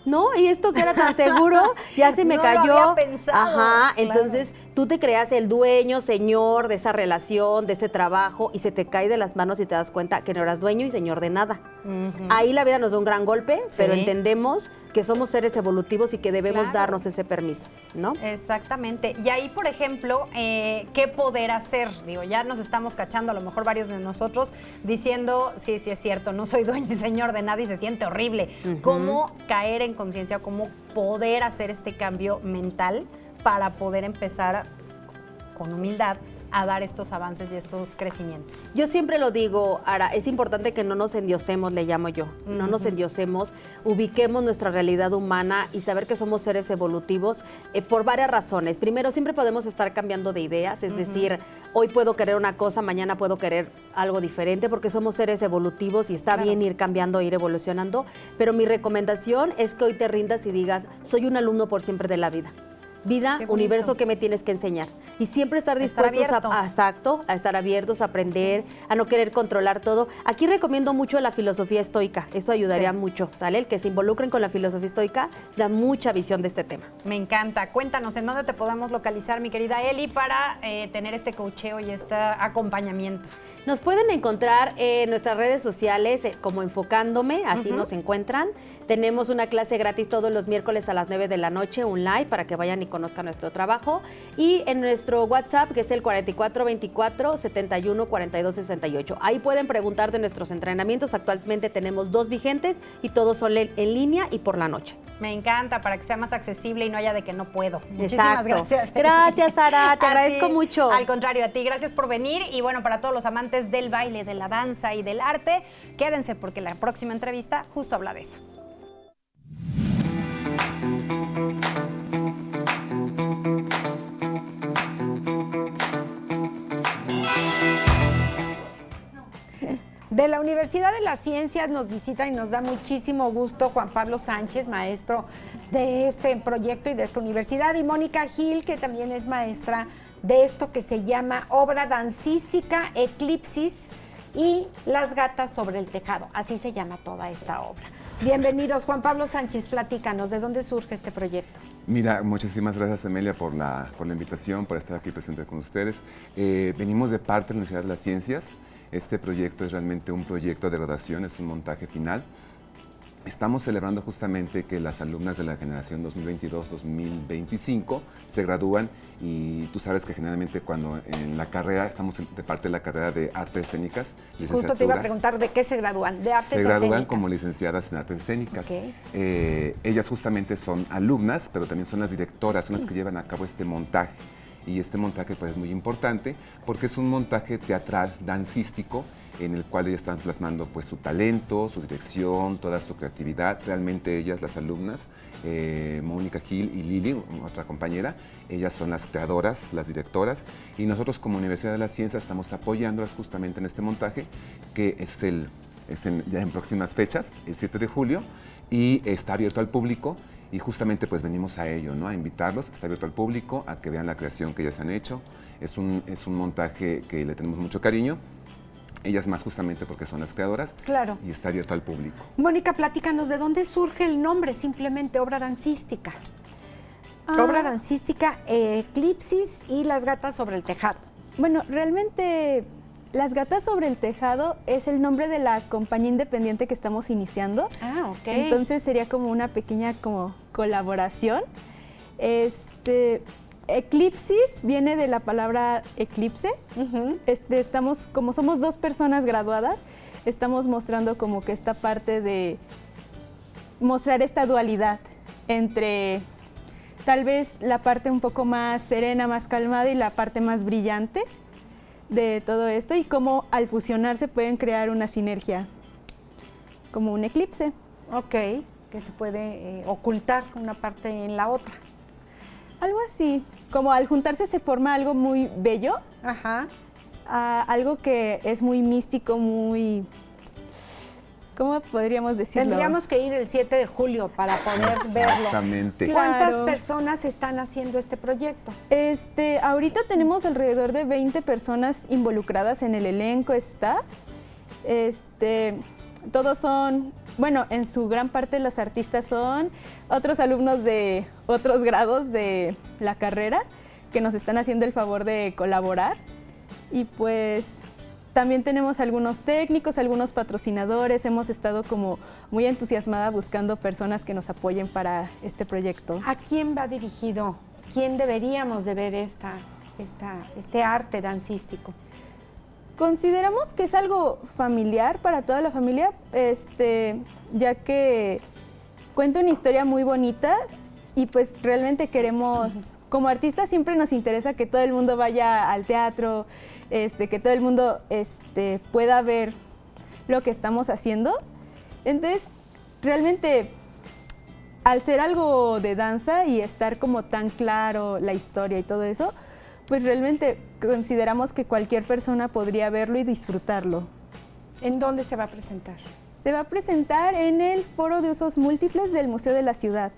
¿no? Y esto que era tan seguro, ya se me cayó. Lo había pensado. Ajá, entonces tú te creas el dueño, señor de esa relación, de ese trabajo, y se te cae de las manos y te das cuenta que no eras dueño y señor de nada. Ahí la vida nos da un gran golpe, pero entendemos que somos seres evolutivos y que debemos darnos ese permiso, ¿no? Exactamente. Y ahí, por ejemplo, ¿qué poder hacer? Digo, ya nos estamos cachando, a lo mejor varios de nosotros, diciendo, sí, es cierto, no soy dueño y señor de nada y se siente horrible. ¿Cómo caer en conciencia, cómo poder hacer este cambio mental para poder empezar con humildad a dar estos avances y estos crecimientos? Yo siempre lo digo, Ara, es importante que no nos endiosemos, le llamo yo, no nos endiosemos, ubiquemos nuestra realidad humana y saber que somos seres evolutivos por varias razones. Primero, siempre podemos estar cambiando de ideas, es decir, hoy puedo querer una cosa, mañana puedo querer algo diferente, porque somos seres evolutivos y está bien ir cambiando, ir evolucionando, pero mi recomendación es que hoy te rindas y digas, soy un alumno por siempre de la vida. Vida, universo, ¿qué me tienes que enseñar? Y siempre estar dispuestos a estar abiertos, a aprender, a no querer controlar todo. Aquí recomiendo mucho la filosofía estoica, esto ayudaría mucho, ¿sale? El que se involucren con la filosofía estoica da mucha visión de este tema. Me encanta. Cuéntanos, ¿en dónde te podemos localizar, mi querida Eli, para tener este coacheo y este acompañamiento? Nos pueden encontrar en nuestras redes sociales como Enfocándome, así nos encuentran. Tenemos una clase gratis todos los miércoles a las 9 de la noche, un live, para que vayan y conozcan nuestro trabajo. Y en nuestro WhatsApp, que es el 4424-714268. Ahí pueden preguntar de nuestros entrenamientos. Actualmente tenemos 2 vigentes y todos son en línea y por la noche. Me encanta, para que sea más accesible y no haya de que no puedo. Muchísimas gracias. Gracias, Sara, te agradezco mucho. Al contrario, a ti, gracias por venir. Y bueno, para todos los amantes del baile, de la danza y del arte, quédense porque la próxima entrevista justo habla de eso. De la Universidad de las Ciencias nos visita y nos da muchísimo gusto Juan Pablo Sánchez, maestro de este proyecto y de esta universidad, y Mónica Gil, que también es maestra de esto que se llama Obra Dancística Eclipsis y Las Gatas sobre el Tejado. Así se llama toda esta obra. Bienvenidos. Juan Pablo Sánchez, platícanos, ¿de dónde surge este proyecto? Mira, muchísimas gracias, Amelia, por la invitación, por estar aquí presente con ustedes. Venimos de parte de la Universidad de las Ciencias. Este proyecto es realmente un proyecto de graduación, es un montaje final. Estamos celebrando justamente que las alumnas de la generación 2022-2025 se gradúan, y tú sabes que generalmente cuando en la carrera, estamos de parte de la carrera de Artes Escénicas, Justo te iba a preguntar de qué se gradúan, de Artes Escénicas. Se gradúan como licenciadas en Artes Escénicas. Okay. Ellas justamente son alumnas, pero también son las directoras, son las que llevan a cabo este montaje. Y este montaje pues es muy importante porque es un montaje teatral, dancístico, en el cual ellas están plasmando pues su talento, su dirección, toda su creatividad. Realmente ellas, las alumnas, Mónica Gil y Lili, otra compañera, ellas son las creadoras, las directoras, y nosotros como Universidad de las Ciencias estamos apoyándolas justamente en este montaje, que es ya en próximas fechas, el 7 de julio, y está abierto al público. y justamente pues venimos a ello, ¿no? A invitarlos, está abierto al público, a que vean la creación que ellas han hecho. Es un montaje que le tenemos mucho cariño, ellas más justamente porque son las creadoras. Claro. Y está abierto al público. Mónica, platícanos, ¿de dónde surge el nombre simplemente Obra Dancística? Obra Dancística, Eclipsis y Las Gatas sobre el Tejado. Bueno, realmente Las Gatas sobre el Tejado es el nombre de la compañía independiente que estamos iniciando. Ah, ok. Entonces sería como una pequeña como colaboración. Eclipsis viene de la palabra eclipse. Estamos, como somos dos personas graduadas, estamos mostrando como que esta parte de mostrar esta dualidad entre tal vez la parte un poco más serena, más calmada y la parte más brillante de todo esto y cómo al fusionarse pueden crear una sinergia, como un eclipse. Ok, que se puede ocultar una parte en la otra. Algo así, como al juntarse se forma algo muy bello, Ajá. algo que es muy místico, muy... ¿Cómo podríamos decirlo? Tendríamos que ir el 7 de julio para poder verlo. Exactamente. ¿Cuántas Claro. personas están haciendo este proyecto? Ahorita tenemos alrededor de 20 personas involucradas en el elenco, staff. Todos son, bueno, en su gran parte los artistas son otros alumnos de otros grados de la carrera que nos están haciendo el favor de colaborar. Y pues también tenemos algunos técnicos, algunos patrocinadores. Hemos estado como muy entusiasmada buscando personas que nos apoyen para este proyecto. ¿A quién va dirigido? ¿Quién deberíamos de ver este arte dancístico? Consideramos que es algo familiar para toda la familia, ya que cuenta una historia muy bonita y pues realmente queremos, como artistas siempre nos interesa que todo el mundo vaya al teatro, que todo el mundo pueda ver lo que estamos haciendo. Entonces, realmente, al ser algo de danza y estar como tan claro la historia y todo eso, pues realmente consideramos que cualquier persona podría verlo y disfrutarlo. ¿En dónde se va a presentar? Se va a presentar en el Foro de Usos Múltiples del Museo de la Ciudad,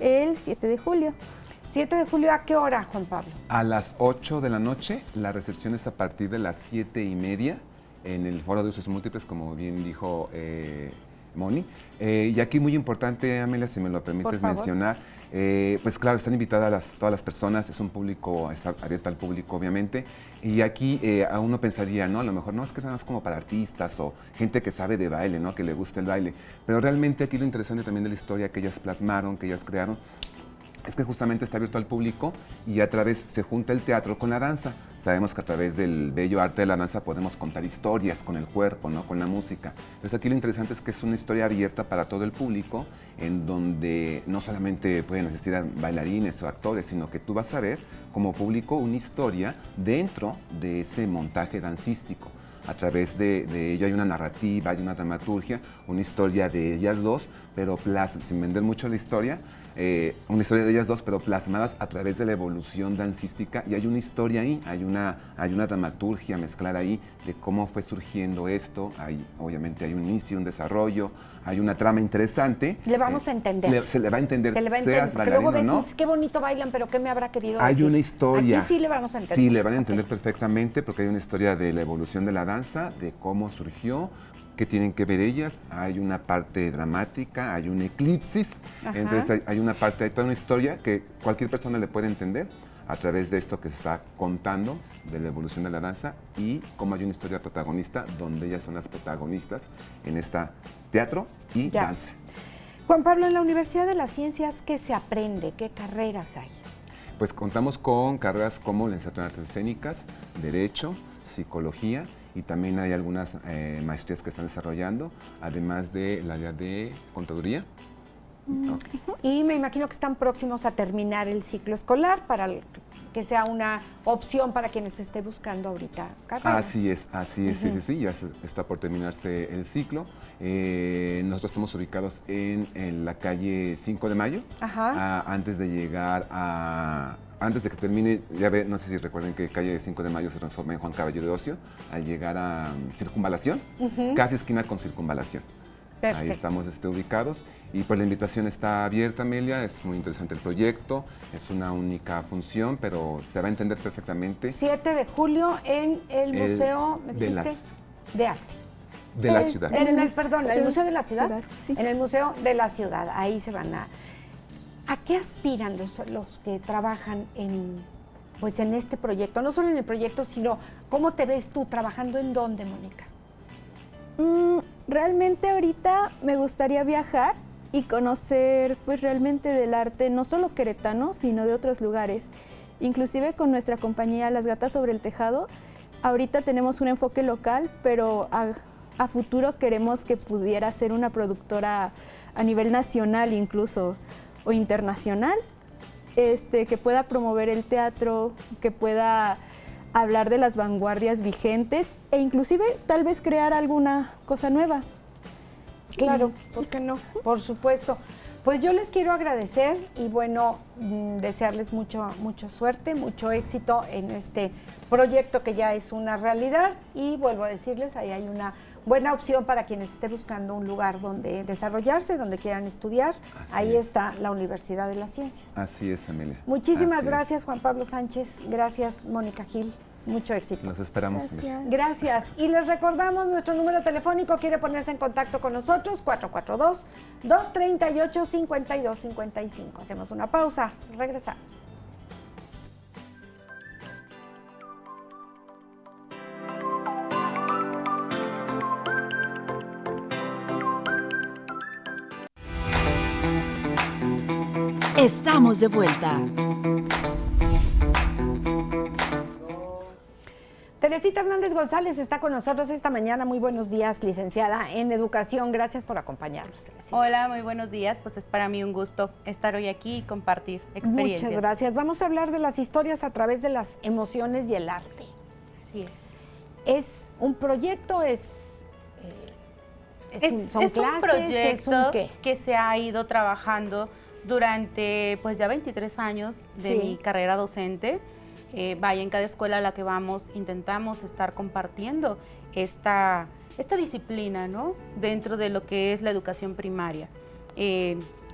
el 7 de julio. 7 de julio, ¿a qué hora, Juan Pablo? A las 8 de la noche, la recepción es a partir de las 7:30 en el Foro de Usos Múltiples, como bien dijo Moni. Y aquí muy importante, Amelia, si me lo permites mencionar, pues claro, están invitadas todas las personas, es un público, está abierto al público obviamente, y aquí a uno pensaría, ¿no? A lo mejor no es que es como para artistas o gente que sabe de baile, ¿no? Que le gusta el baile, pero realmente aquí lo interesante también de la historia que ellas plasmaron, que ellas crearon, es que justamente está abierto al público y a través se junta el teatro con la danza. Sabemos que a través del bello arte de la danza podemos contar historias con el cuerpo, ¿no? Con la música. Entonces aquí lo interesante es que es una historia abierta para todo el público, en donde no solamente pueden asistir a bailarines o actores, sino que tú vas a ver como público una historia dentro de ese montaje dancístico. A través de ello hay una narrativa, hay una dramaturgia, una historia de ellas dos, pero sin vender mucho la historia, una historia de ellas dos, pero plasmadas a través de la evolución dancística, y hay una historia ahí, hay una dramaturgia mezclar ahí de cómo fue surgiendo esto, obviamente hay un inicio, un desarrollo, hay una trama interesante. Le vamos a entender. Se le va a entender, seas porque luego bailarino, ves, ¿no? dices, qué bonito bailan, pero ¿qué me habrá querido Hay decir? una historia. Aquí sí le vamos a entender. Sí, le van a entender perfectamente porque hay una historia de la evolución de la danza, de cómo surgió, qué tienen que ver ellas. Hay una parte dramática, hay un eclipsis. Ajá. Entonces hay una parte, hay toda una historia que cualquier persona le puede entender a través de esto que se está contando de la evolución de la danza y cómo hay una historia protagonista donde ellas son las protagonistas en esta teatro y Ya. danza. Juan Pablo, en la Universidad de las Ciencias, ¿qué se aprende? ¿Qué carreras hay? Pues contamos con carreras como licenciatura en artes escénicas, derecho, psicología, y también hay algunas maestrías que están desarrollando, además del área de contaduría. Okay. Y me imagino que están próximos a terminar el ciclo escolar para que sea una opción para quienes esté buscando ahorita carreras. Así es, sí, ya está por terminarse el ciclo. Nosotros estamos ubicados en la calle 5 de Mayo, antes de llegar antes de que termine, no sé si recuerden que calle 5 de Mayo se transforma en Juan Caballero de Ocio, al llegar a Circunvalación, casi esquina con Circunvalación. Perfecto. Ahí estamos ubicados. Y pues la invitación está abierta, Amelia. Es muy interesante el proyecto. Es una única función, pero se va a entender perfectamente. 7 de julio en el Museo, ¿me dijiste? De Arte. De la ciudad. Perdón, el Museo de la Ciudad. Sí. En el Museo de la Ciudad. Ahí se van a... ¿A qué aspiran los que trabajan en este proyecto? No solo en el proyecto, sino ¿cómo te ves tú trabajando en dónde, Mónica? Realmente ahorita me gustaría viajar y conocer pues realmente del arte, no solo queretano, sino de otros lugares. Inclusive con nuestra compañía Las Gatas sobre el Tejado, ahorita tenemos un enfoque local, pero a futuro queremos que pudiera ser una productora a nivel nacional incluso, o internacional, que pueda promover el teatro, que pueda hablar de las vanguardias vigentes e inclusive tal vez crear alguna cosa nueva. Claro, ¿por qué no? Por supuesto. Pues yo les quiero agradecer y bueno, desearles mucha suerte, mucho éxito en este proyecto que ya es una realidad y vuelvo a decirles, ahí hay una buena opción para quienes estén buscando un lugar donde desarrollarse, donde quieran estudiar. Ahí está la Universidad de las Ciencias. Así es, Amelia. Muchísimas Así es. gracias, Juan Pablo Sánchez. Gracias, Mónica Gil. Mucho éxito. Los esperamos, Amelia. Gracias. Y les recordamos nuestro número telefónico. Quiere ponerse en contacto con nosotros, 442-238-5255. Hacemos una pausa. Regresamos. Estamos de vuelta. Teresita Hernández González está con nosotros esta mañana. Muy buenos días, licenciada en Educación. Gracias por acompañarnos, Teresita. Hola, muy buenos días. Pues es para mí un gusto estar hoy aquí y compartir experiencias. Muchas gracias. Vamos a hablar de las historias a través de las emociones y el arte. Así es. ¿Es un proyecto? ¿Son Es un clases? proyecto ¿Es un qué? que se ha ido trabajando durante pues ya 23 años de Sí. mi carrera docente. Vaya, en cada escuela a la que vamos intentamos estar compartiendo esta disciplina, ¿no? Dentro de lo que es la educación primaria.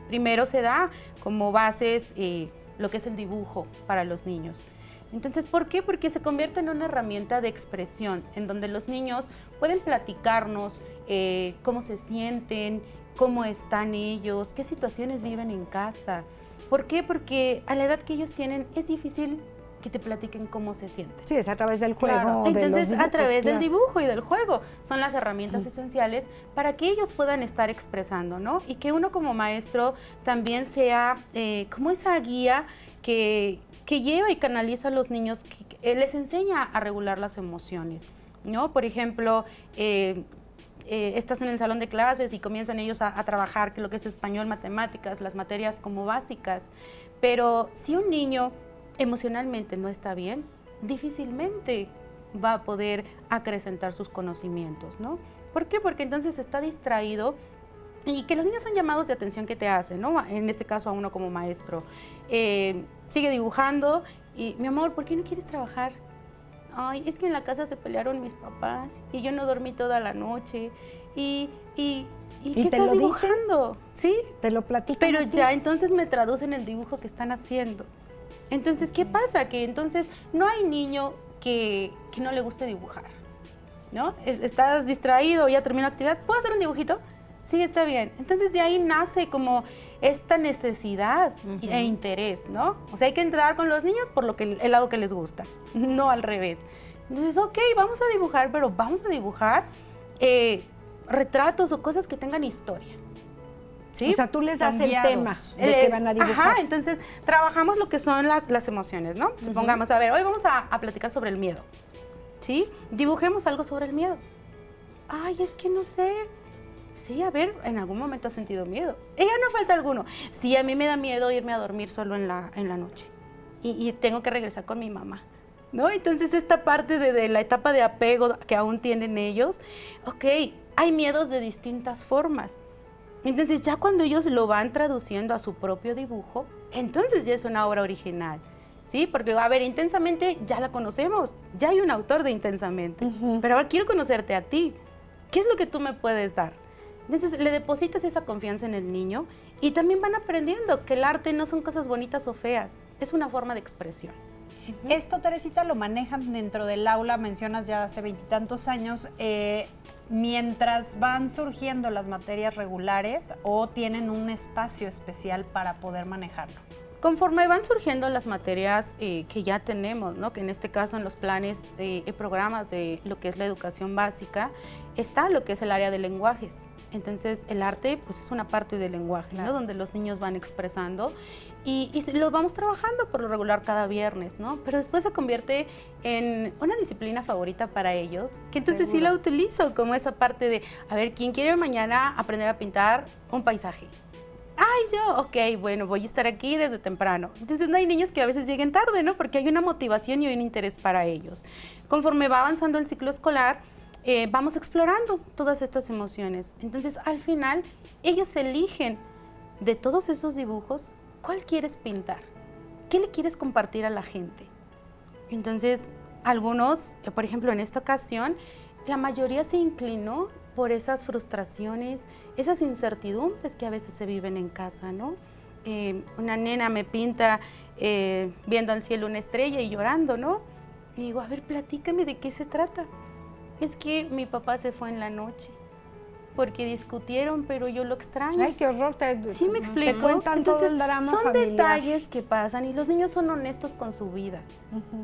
Primero se da como bases lo que es el dibujo para los niños. Entonces, ¿por qué? Porque se convierte en una herramienta de expresión, en donde los niños pueden platicarnos cómo se sienten, cómo están ellos, qué situaciones viven en casa. ¿Por qué? Porque a la edad que ellos tienen es difícil que te platiquen cómo se sienten. Sí, es a través del juego. Claro. de los Entonces, dibujos, a través del claro. dibujo y del juego son las herramientas esenciales para que ellos puedan estar expresando, ¿no? Y que uno como maestro también sea como esa guía que lleva y canaliza a los niños, que les enseña a regular las emociones, ¿no? Por ejemplo, estás en el salón de clases y comienzan ellos a trabajar lo que es español, matemáticas, las materias como básicas, pero si un niño emocionalmente no está bien, difícilmente va a poder acrecentar sus conocimientos, ¿no? ¿Por qué? Porque entonces está distraído y que los niños son llamados de atención que te hacen, ¿no? En este caso a uno como maestro. Sigue dibujando y, mi amor, ¿por qué no quieres trabajar? Ay, es que en la casa se pelearon mis papás y yo no dormí toda la noche y ¿qué te estás lo dibujando? ¿Sí? Te lo platico. Pero ya entonces me traducen el dibujo que están haciendo. Entonces, ¿qué pasa? Que entonces no hay niño que no le guste dibujar, ¿no? Estás distraído, ya terminó la actividad, ¿puedo hacer un dibujito? Sí, está bien. Entonces de ahí nace como esta necesidad e interés, ¿no? O sea, hay que entrar con los niños por el lado que les gusta, no al revés. Entonces, ok, vamos a dibujar, pero vamos a dibujar retratos o cosas que tengan historia. ¿Sí? O sea, tú les das Son el guiados. tema de que van a dibujar. Ajá, entonces trabajamos lo que son las emociones, ¿no? Supongamos, a ver, hoy vamos a platicar sobre el miedo, ¿sí? Dibujemos algo sobre el miedo. Ay, es que no sé. Sí, a ver, en algún momento has sentido miedo. Ella no falta alguno. Sí, a mí me da miedo irme a dormir solo en la noche y tengo que regresar con mi mamá, ¿no? Entonces esta parte de la etapa de apego que aún tienen ellos, ok, hay miedos de distintas formas. Entonces ya cuando ellos lo van traduciendo a su propio dibujo, entonces ya es una obra original, ¿sí? Porque, a ver, Intensamente ya la conocemos, ya hay un autor de Intensamente, pero ahora quiero conocerte a ti. ¿Qué es lo que tú me puedes dar? Entonces le depositas esa confianza en el niño y también van aprendiendo que el arte no son cosas bonitas o feas, es una forma de expresión. Esto, Teresita, lo manejan dentro del aula, mencionas ya hace 20 y tantos años, mientras van surgiendo las materias regulares o tienen un espacio especial para poder manejarlo. Conforme van surgiendo las materias que ya tenemos, ¿no? Que en este caso en los planes y programas de lo que es la educación básica, está lo que es el área de lenguajes. Entonces el arte pues es una parte del lenguaje, claro, ¿no? Donde los niños van expresando y lo vamos trabajando por lo regular cada viernes, ¿no? Pero después se convierte en una disciplina favorita para ellos, que entonces sí la utilizo como esa parte de, a ver, ¿quién quiere mañana aprender a pintar un paisaje? Ay, yo, ok, bueno, voy a estar aquí desde temprano. Entonces no hay niños que a veces lleguen tarde, ¿no? Porque hay una motivación y un interés para ellos. Conforme va avanzando el ciclo escolar, vamos explorando todas estas emociones. Entonces, al final, ellos eligen de todos esos dibujos, ¿cuál quieres pintar? ¿Qué le quieres compartir a la gente? Entonces, algunos, por ejemplo, en esta ocasión, la mayoría se inclinó por esas frustraciones, esas incertidumbres que a veces se viven en casa, ¿no? Una nena me pinta viendo al cielo una estrella y llorando, ¿no? Y digo, a ver, platícame de qué se trata. Es que mi papá se fue en la noche porque discutieron, pero yo lo extraño. Ay, qué horror. Sí, me explico. Te cuentan entonces, todo el drama son familiar. detalles que pasan y los niños son honestos con su vida.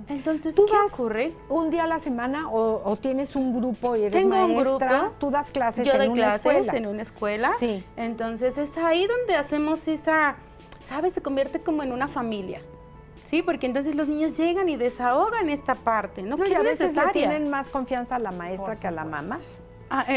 Entonces, ¿tú ¿qué vas ocurre? un día a la semana o tienes un grupo y eres Tengo maestra? un grupo. Tú das clases Yo en doy una clases escuela. en una escuela. Sí. Entonces, es ahí donde hacemos esa, ¿sabes? Se convierte como en una familia. Sí, porque entonces los niños llegan y desahogan esta parte, ¿no? No, Que y a es veces le necesaria. tienen más confianza a la maestra que a la mamá.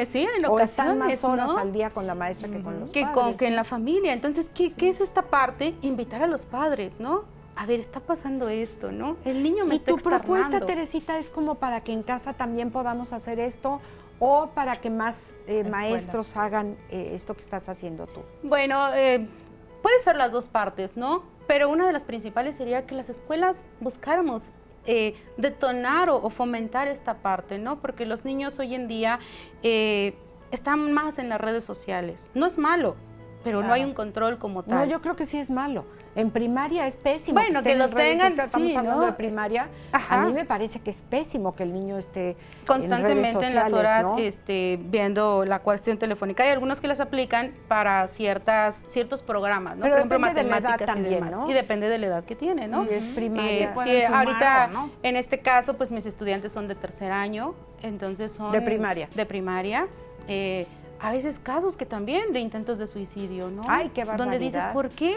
Sí, en O están más ocasiones, horas ¿no? al día con la maestra que con los que padres. en la familia. Entonces, ¿qué es esta parte? Invitar a los padres, ¿no? A ver, está pasando esto, ¿no? El niño me ¿Y está tu propuesta, externando. Teresita, es como para que en casa también podamos hacer esto o para que más maestros hagan esto que estás haciendo tú? Bueno, puede ser las dos partes, ¿no? Pero una de las principales sería que las escuelas buscáramos detonar o fomentar esta parte, ¿no? Porque los niños hoy en día están más en las redes sociales. No es malo, pero no hay un control como tal. No, yo creo que sí es malo. En primaria es pésimo. Bueno, estén que lo en redes tengan, sociales. Estamos sí, hablando ¿no? de primaria. Ajá. A mí me parece que es pésimo que el niño esté Constantemente en las horas ¿no? viendo la cuestión telefónica. Hay algunos que las aplican para ciertos programas, ¿no? Pero por ejemplo, depende de la edad matemáticas también, y demás. ¿no? Y depende de la edad que tiene, ¿no? Si es primaria. pueden sí, sumar ahorita, o no. en este caso, pues mis estudiantes son de tercer año, entonces son... De primaria. De primaria. A veces casos que también de intentos de suicidio, ¿no? Ay, qué barbaridad. Donde dices, ¿por qué?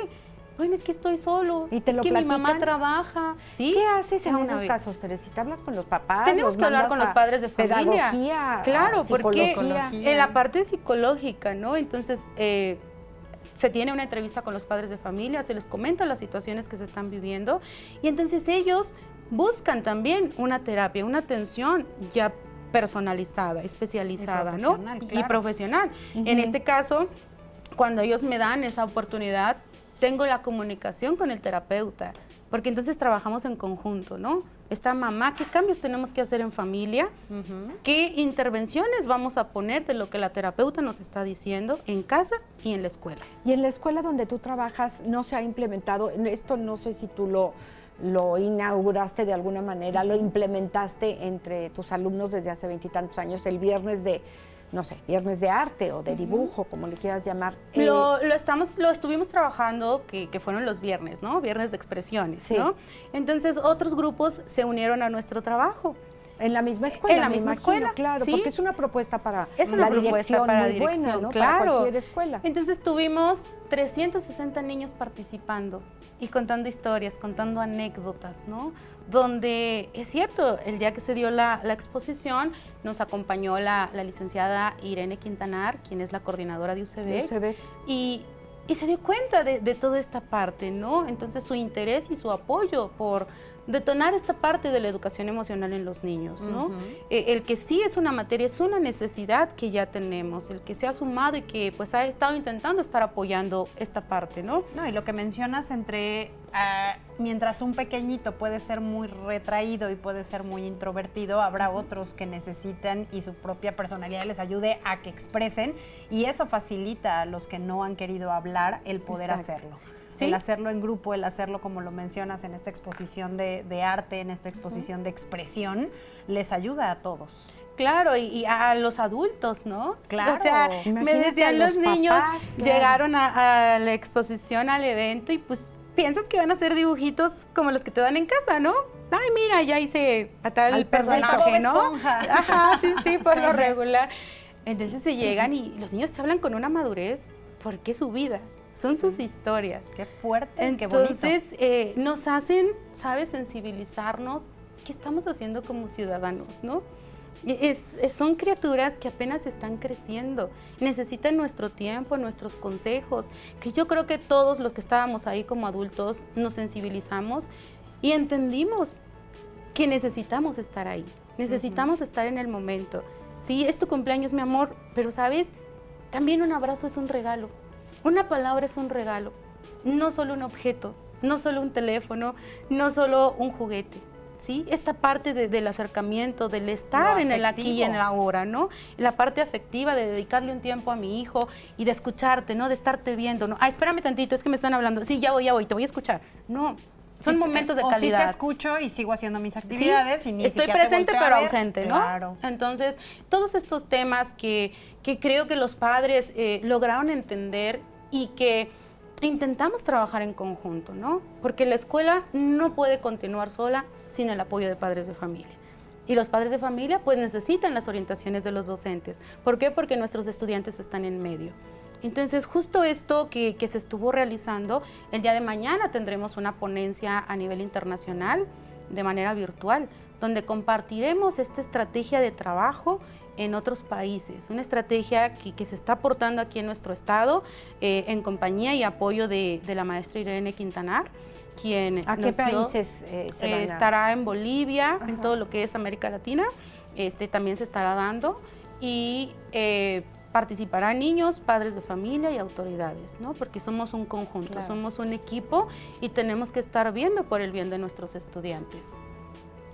Bueno, es que estoy solo. ¿Y te es lo que mi mamá platican? trabaja. ¿Sí? ¿Qué haces Ya en una esos vez. casos, Teresita? ¿Hablas con los papás? Tenemos ¿Los que hablar mandas con los a padres de familia. pedagogía, Claro, a porque psicología? en la parte psicológica, ¿no? Entonces, se tiene una entrevista con los padres de familia, se les comenta las situaciones que se están viviendo y entonces ellos buscan también una terapia, una atención ya personalizada, especializada, ¿no? profesional, Y claro. profesional. En este caso, cuando ellos me dan esa oportunidad, tengo la comunicación con el terapeuta, porque entonces trabajamos en conjunto, ¿no? Esta mamá, ¿qué cambios tenemos que hacer en familia? ¿Qué intervenciones vamos a poner de lo que la terapeuta nos está diciendo en casa y en la escuela? Y en la escuela donde tú trabajas no se ha implementado, esto no sé si tú lo inauguraste de alguna manera, lo implementaste entre tus alumnos desde hace 20 y tantos años, el viernes de, no sé, viernes de arte o de dibujo, como le quieras llamar. Lo estuvimos trabajando, que fueron los viernes, ¿no? Viernes de expresiones, Sí. ¿no? Entonces otros grupos se unieron a nuestro trabajo. En la misma escuela, En la me misma imagino, escuela, claro, sí. porque es una propuesta para Es una la propuesta dirección para muy dirección, buena, ¿no? claro. Para cualquier escuela. Entonces tuvimos 360 niños participando y contando historias, contando anécdotas, ¿no? Donde, es cierto, el día que se dio la exposición, nos acompañó la licenciada Irene Quintanar, quien es la coordinadora de UCB, y se dio cuenta de toda esta parte, ¿no? Entonces su interés y su apoyo por detonar esta parte de la educación emocional en los niños, ¿no? El que sí es una materia, es una necesidad que ya tenemos, el que se ha sumado y que pues ha estado intentando estar apoyando esta parte, ¿no? No, y lo que mencionas mientras un pequeñito puede ser muy retraído y puede ser muy introvertido, habrá otros que necesitan y su propia personalidad les ayude a que expresen, y eso facilita a los que no han querido hablar el poder hacerlo. ¿Sí? El hacerlo en grupo, el hacerlo como lo mencionas en esta exposición de arte, en esta exposición de expresión, les ayuda a todos. Claro, y a los adultos, ¿no? Claro. O sea, me decían los niños, papás, claro. llegaron a la exposición, al evento, y pues piensas que van a hacer dibujitos como los que te dan en casa, ¿no? Ay, mira, ya hice a tal personaje, ¿no? Ajá, sí, por lo regular. Entonces se llegan y los niños te hablan con una madurez, porque es su vida. Son sus historias. Qué fuerte, entonces, qué bonito. Nos hacen, ¿sabes?, sensibilizarnos. ¿Qué estamos haciendo como ciudadanos, no? Son criaturas que apenas están creciendo. Necesitan nuestro tiempo, nuestros consejos. Que yo creo que todos los que estábamos ahí como adultos nos sensibilizamos y entendimos que necesitamos estar ahí. Necesitamos estar en el momento. Sí, es tu cumpleaños, mi amor, pero, ¿sabes? También un abrazo es un regalo. Una palabra es un regalo, no solo un objeto, no solo un teléfono, no solo un juguete, ¿sí? Esta parte del acercamiento, del estar en el aquí y en el ahora, ¿no? La parte afectiva de dedicarle un tiempo a mi hijo y de escucharte, ¿no? De estarte viendo, ¿no? Espérame tantito, es que me están hablando. Sí, ya voy, te voy a escuchar. No, son momentos de calidad. O sí te escucho y sigo haciendo mis actividades, ¿sí? Y ni estoy siquiera presente te pero a ver. ausente, ¿no? Claro. Entonces, todos estos temas que creo que los padres lograron entender y que intentamos trabajar en conjunto, ¿no? Porque la escuela no puede continuar sola sin el apoyo de padres de familia. Y los padres de familia pues necesitan las orientaciones de los docentes. ¿Por qué? Porque nuestros estudiantes están en medio. Entonces, justo esto que se estuvo realizando, el día de mañana tendremos una ponencia a nivel internacional de manera virtual, donde compartiremos esta estrategia de trabajo en otros países, una estrategia que se está aportando aquí en nuestro estado en compañía y apoyo de la maestra Irene Quintanar, quien ¿A qué países se van a...? Estará en Bolivia, en todo lo que es América Latina, también se estará dando, y participarán niños, padres de familia y autoridades, ¿no? Porque somos un conjunto, claro. Somos un equipo y tenemos que estar viendo por el bien de nuestros estudiantes.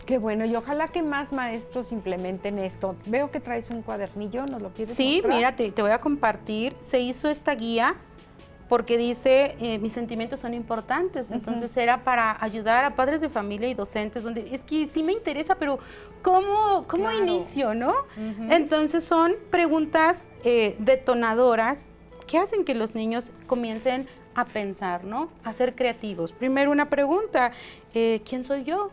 Qué bueno, y ojalá que más maestros implementen esto. Veo que traes un cuadernillo, ¿nos lo quieres mostrar? Sí, mira, te voy a compartir. Se hizo esta guía porque dice, mis sentimientos son importantes. Entonces era para ayudar a padres de familia y docentes, donde es que sí me interesa, pero ¿cómo claro. inicio, no? Entonces son preguntas detonadoras que hacen que los niños comiencen a pensar, ¿no? A ser creativos. Primero una pregunta, ¿quién soy yo?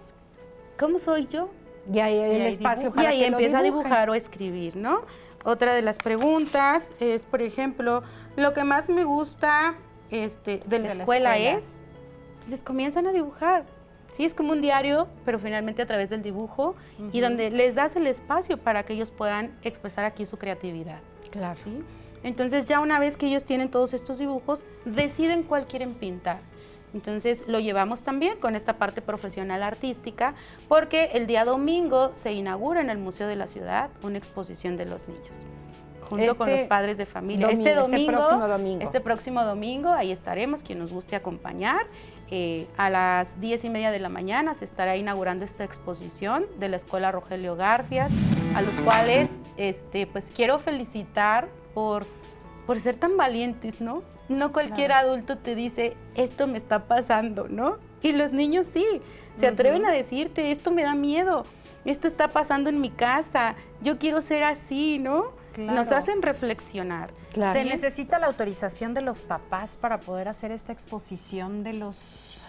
¿Cómo soy yo? Y ahí el espacio para y ahí que empieza a dibujar o a escribir, ¿no? Otra de las preguntas es, por ejemplo, lo que más me gusta de la escuela es, entonces comienzan a dibujar. Sí, es como un diario, pero finalmente a través del dibujo y donde les das el espacio para que ellos puedan expresar aquí su creatividad. Claro. ¿Sí? Entonces ya una vez que ellos tienen todos estos dibujos, deciden cuál quieren pintar. Entonces lo llevamos también con esta parte profesional artística porque el día domingo se inaugura en el Museo de la Ciudad una exposición de los niños junto con los padres de familia. Este próximo domingo, ahí estaremos, quien nos guste acompañar. A las 10:30 de la mañana se estará inaugurando esta exposición de la Escuela Rogelio Garfias, a los cuales pues quiero felicitar por ser tan valientes, ¿no? No cualquier adulto te dice, esto me está pasando, ¿no? Y los niños sí, se atreven a decirte, esto me da miedo, esto está pasando en mi casa, yo quiero ser así, ¿no? Claro. Nos hacen reflexionar. Claro. ¿Se necesita la autorización de los papás para poder hacer esta exposición de los...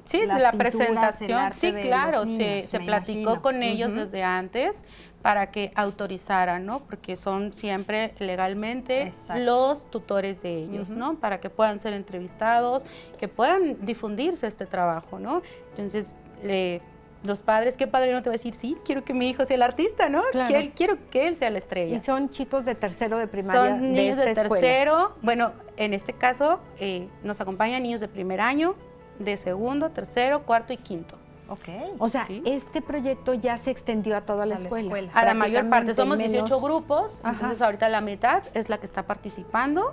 sí, de la presentación, sí, claro, se platicó con ellos desde antes para que autorizaran, ¿no? Porque son siempre legalmente los tutores de ellos, ¿no? Para que puedan ser entrevistados, que puedan difundirse este trabajo, ¿no? Entonces, los padres, ¿qué padre no te va a decir? Sí, quiero que mi hijo sea el artista, ¿no? Claro. Quiero que él sea la estrella. Y son chicos de tercero de primaria. Son niños de tercero. Bueno, en este caso nos acompañan niños de primer año, de segundo, tercero, cuarto y quinto. Ok. O sea, Sí. este proyecto ya se extendió a toda la escuela. A la mayor parte, Prácticamente somos 18 menos- grupos, Ajá. entonces ahorita la mitad es la que está participando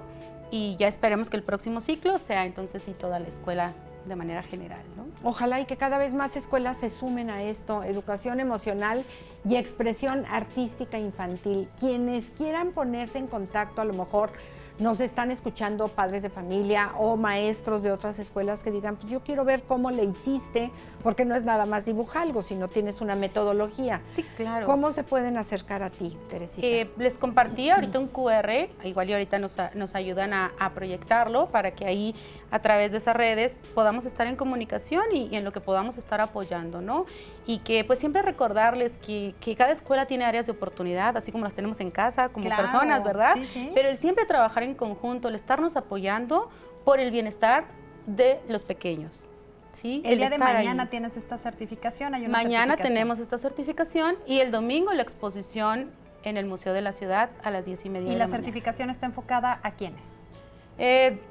y ya esperemos que el próximo ciclo sea entonces sí toda la escuela de manera general, ¿no? Ojalá y que cada vez más escuelas se sumen a esto, educación emocional y expresión artística infantil. Quienes quieran ponerse en contacto, a lo mejor nos están escuchando padres de familia o maestros de otras escuelas que digan, pues yo quiero ver cómo le hiciste, porque no es nada más dibujar algo, sino tienes una metodología. Sí, claro. ¿Cómo se pueden acercar a ti, Teresita? Les compartí ahorita un QR, igual y ahorita nos ayudan a proyectarlo para que ahí a través de esas redes podamos estar en comunicación y en lo que podamos estar apoyando, ¿no? Y que pues siempre recordarles que cada escuela tiene áreas de oportunidad, así como las tenemos en casa, como Claro, personas, ¿verdad? sí, sí. Pero el siempre trabajar en conjunto, el estarnos apoyando por el bienestar de los pequeños. ¿Sí? El día de estar ahí. mañana tienes esta certificación. Hay una Mañana certificación. tenemos esta certificación y el domingo la exposición en el Museo de la Ciudad a las 10:30 ¿Y de la la mañana. certificación está enfocada a quiénes?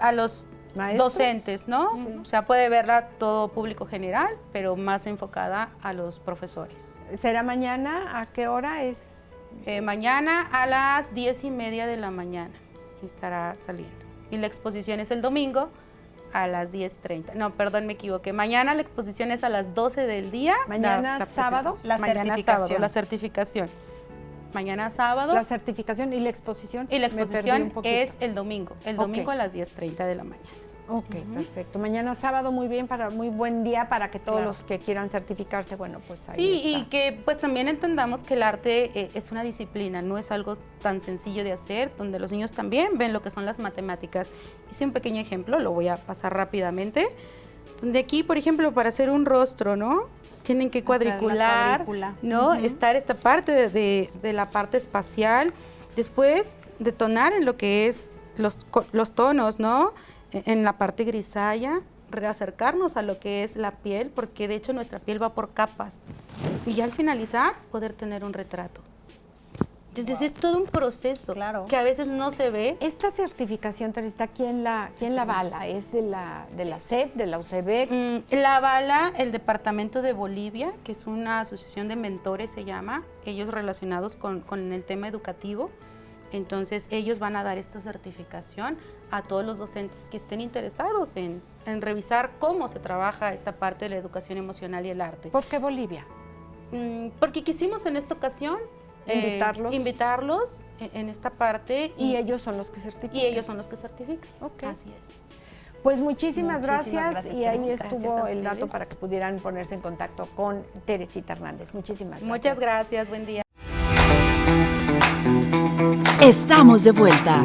A los ¿Maestros? docentes, ¿no? O sea, puede verla todo público general, pero más enfocada a los profesores. ¿Será mañana? ¿A qué hora es? Mañana a las 10:30 de la mañana estará saliendo. Y la exposición es el domingo a las 10:30. No, perdón, me equivoqué. Mañana la exposición es a las 12 del día. Mañana sábado, presentación. la Mañana certificación. sábado, la certificación. Mañana sábado. La certificación y la exposición. Y la Me perdí exposición un poquito. es el domingo. El Ok. domingo a las 10:30 de la mañana. Ok, perfecto. Mañana sábado, muy bien, muy buen día para que todos Claro. los que quieran certificarse, bueno, pues ahí Sí, está. y que pues también entendamos que el arte es una disciplina, no es algo tan sencillo de hacer, donde los niños también ven lo que son las matemáticas. Hice un pequeño ejemplo, lo voy a pasar rápidamente, donde aquí, por ejemplo, para hacer un rostro, ¿no? Tienen que Hacer la cuadricular, cuadrícula. ¿no? Estar esta parte de la parte espacial, después detonar en lo que es los tonos, ¿no? En la parte grisalla, reacercarnos a lo que es la piel, porque de hecho nuestra piel va por capas. Y ya al finalizar, poder tener un retrato. Entonces es todo un proceso Claro. que a veces no se ve. Esta certificación, Teresita, ¿quién la avala? ¿Es de la SEP, de la UCEBEC? La avala el Departamento de Bolivia, que es una asociación de mentores, se llama, ellos relacionados con el tema educativo. Entonces ellos van a dar esta certificación a todos los docentes que estén interesados en revisar cómo se trabaja esta parte de la educación emocional y el arte. ¿Por qué Bolivia? Porque quisimos en esta ocasión invitarlos en esta parte Y ellos son los que certifican. y ellos son los que certifican. Ok. Así es. Pues muchísimas Muchísimas gracias, gracias, y ahí Teresita. estuvo Gracias a el dato ustedes. para que pudieran ponerse en contacto con Teresita Hernández. Muchísimas gracias. Muchas gracias, buen día. Estamos de vuelta.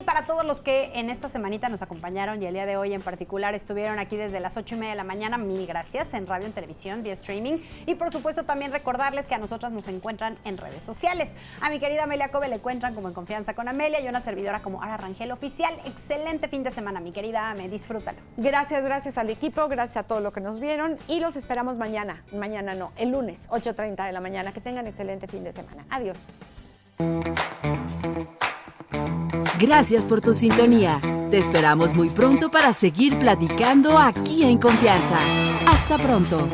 Para todos los que en esta semanita nos acompañaron y el día de hoy en particular estuvieron aquí desde las 8:30 de la mañana, mil gracias en radio, en televisión, vía streaming, y por supuesto también recordarles que a nosotras nos encuentran en redes sociales. A mi querida Amelia Cove le encuentran como En Confianza con Amelia y una servidora como Ara Rangel Oficial. Excelente fin de semana, mi querida Ame, disfrútalo. Gracias al equipo, gracias a todos los que nos vieron y los esperamos mañana no, el lunes, 8:30 de la mañana. Que tengan excelente fin de semana. Adiós. Gracias por tu sintonía. Te esperamos muy pronto para seguir platicando aquí en Confianza. Hasta pronto.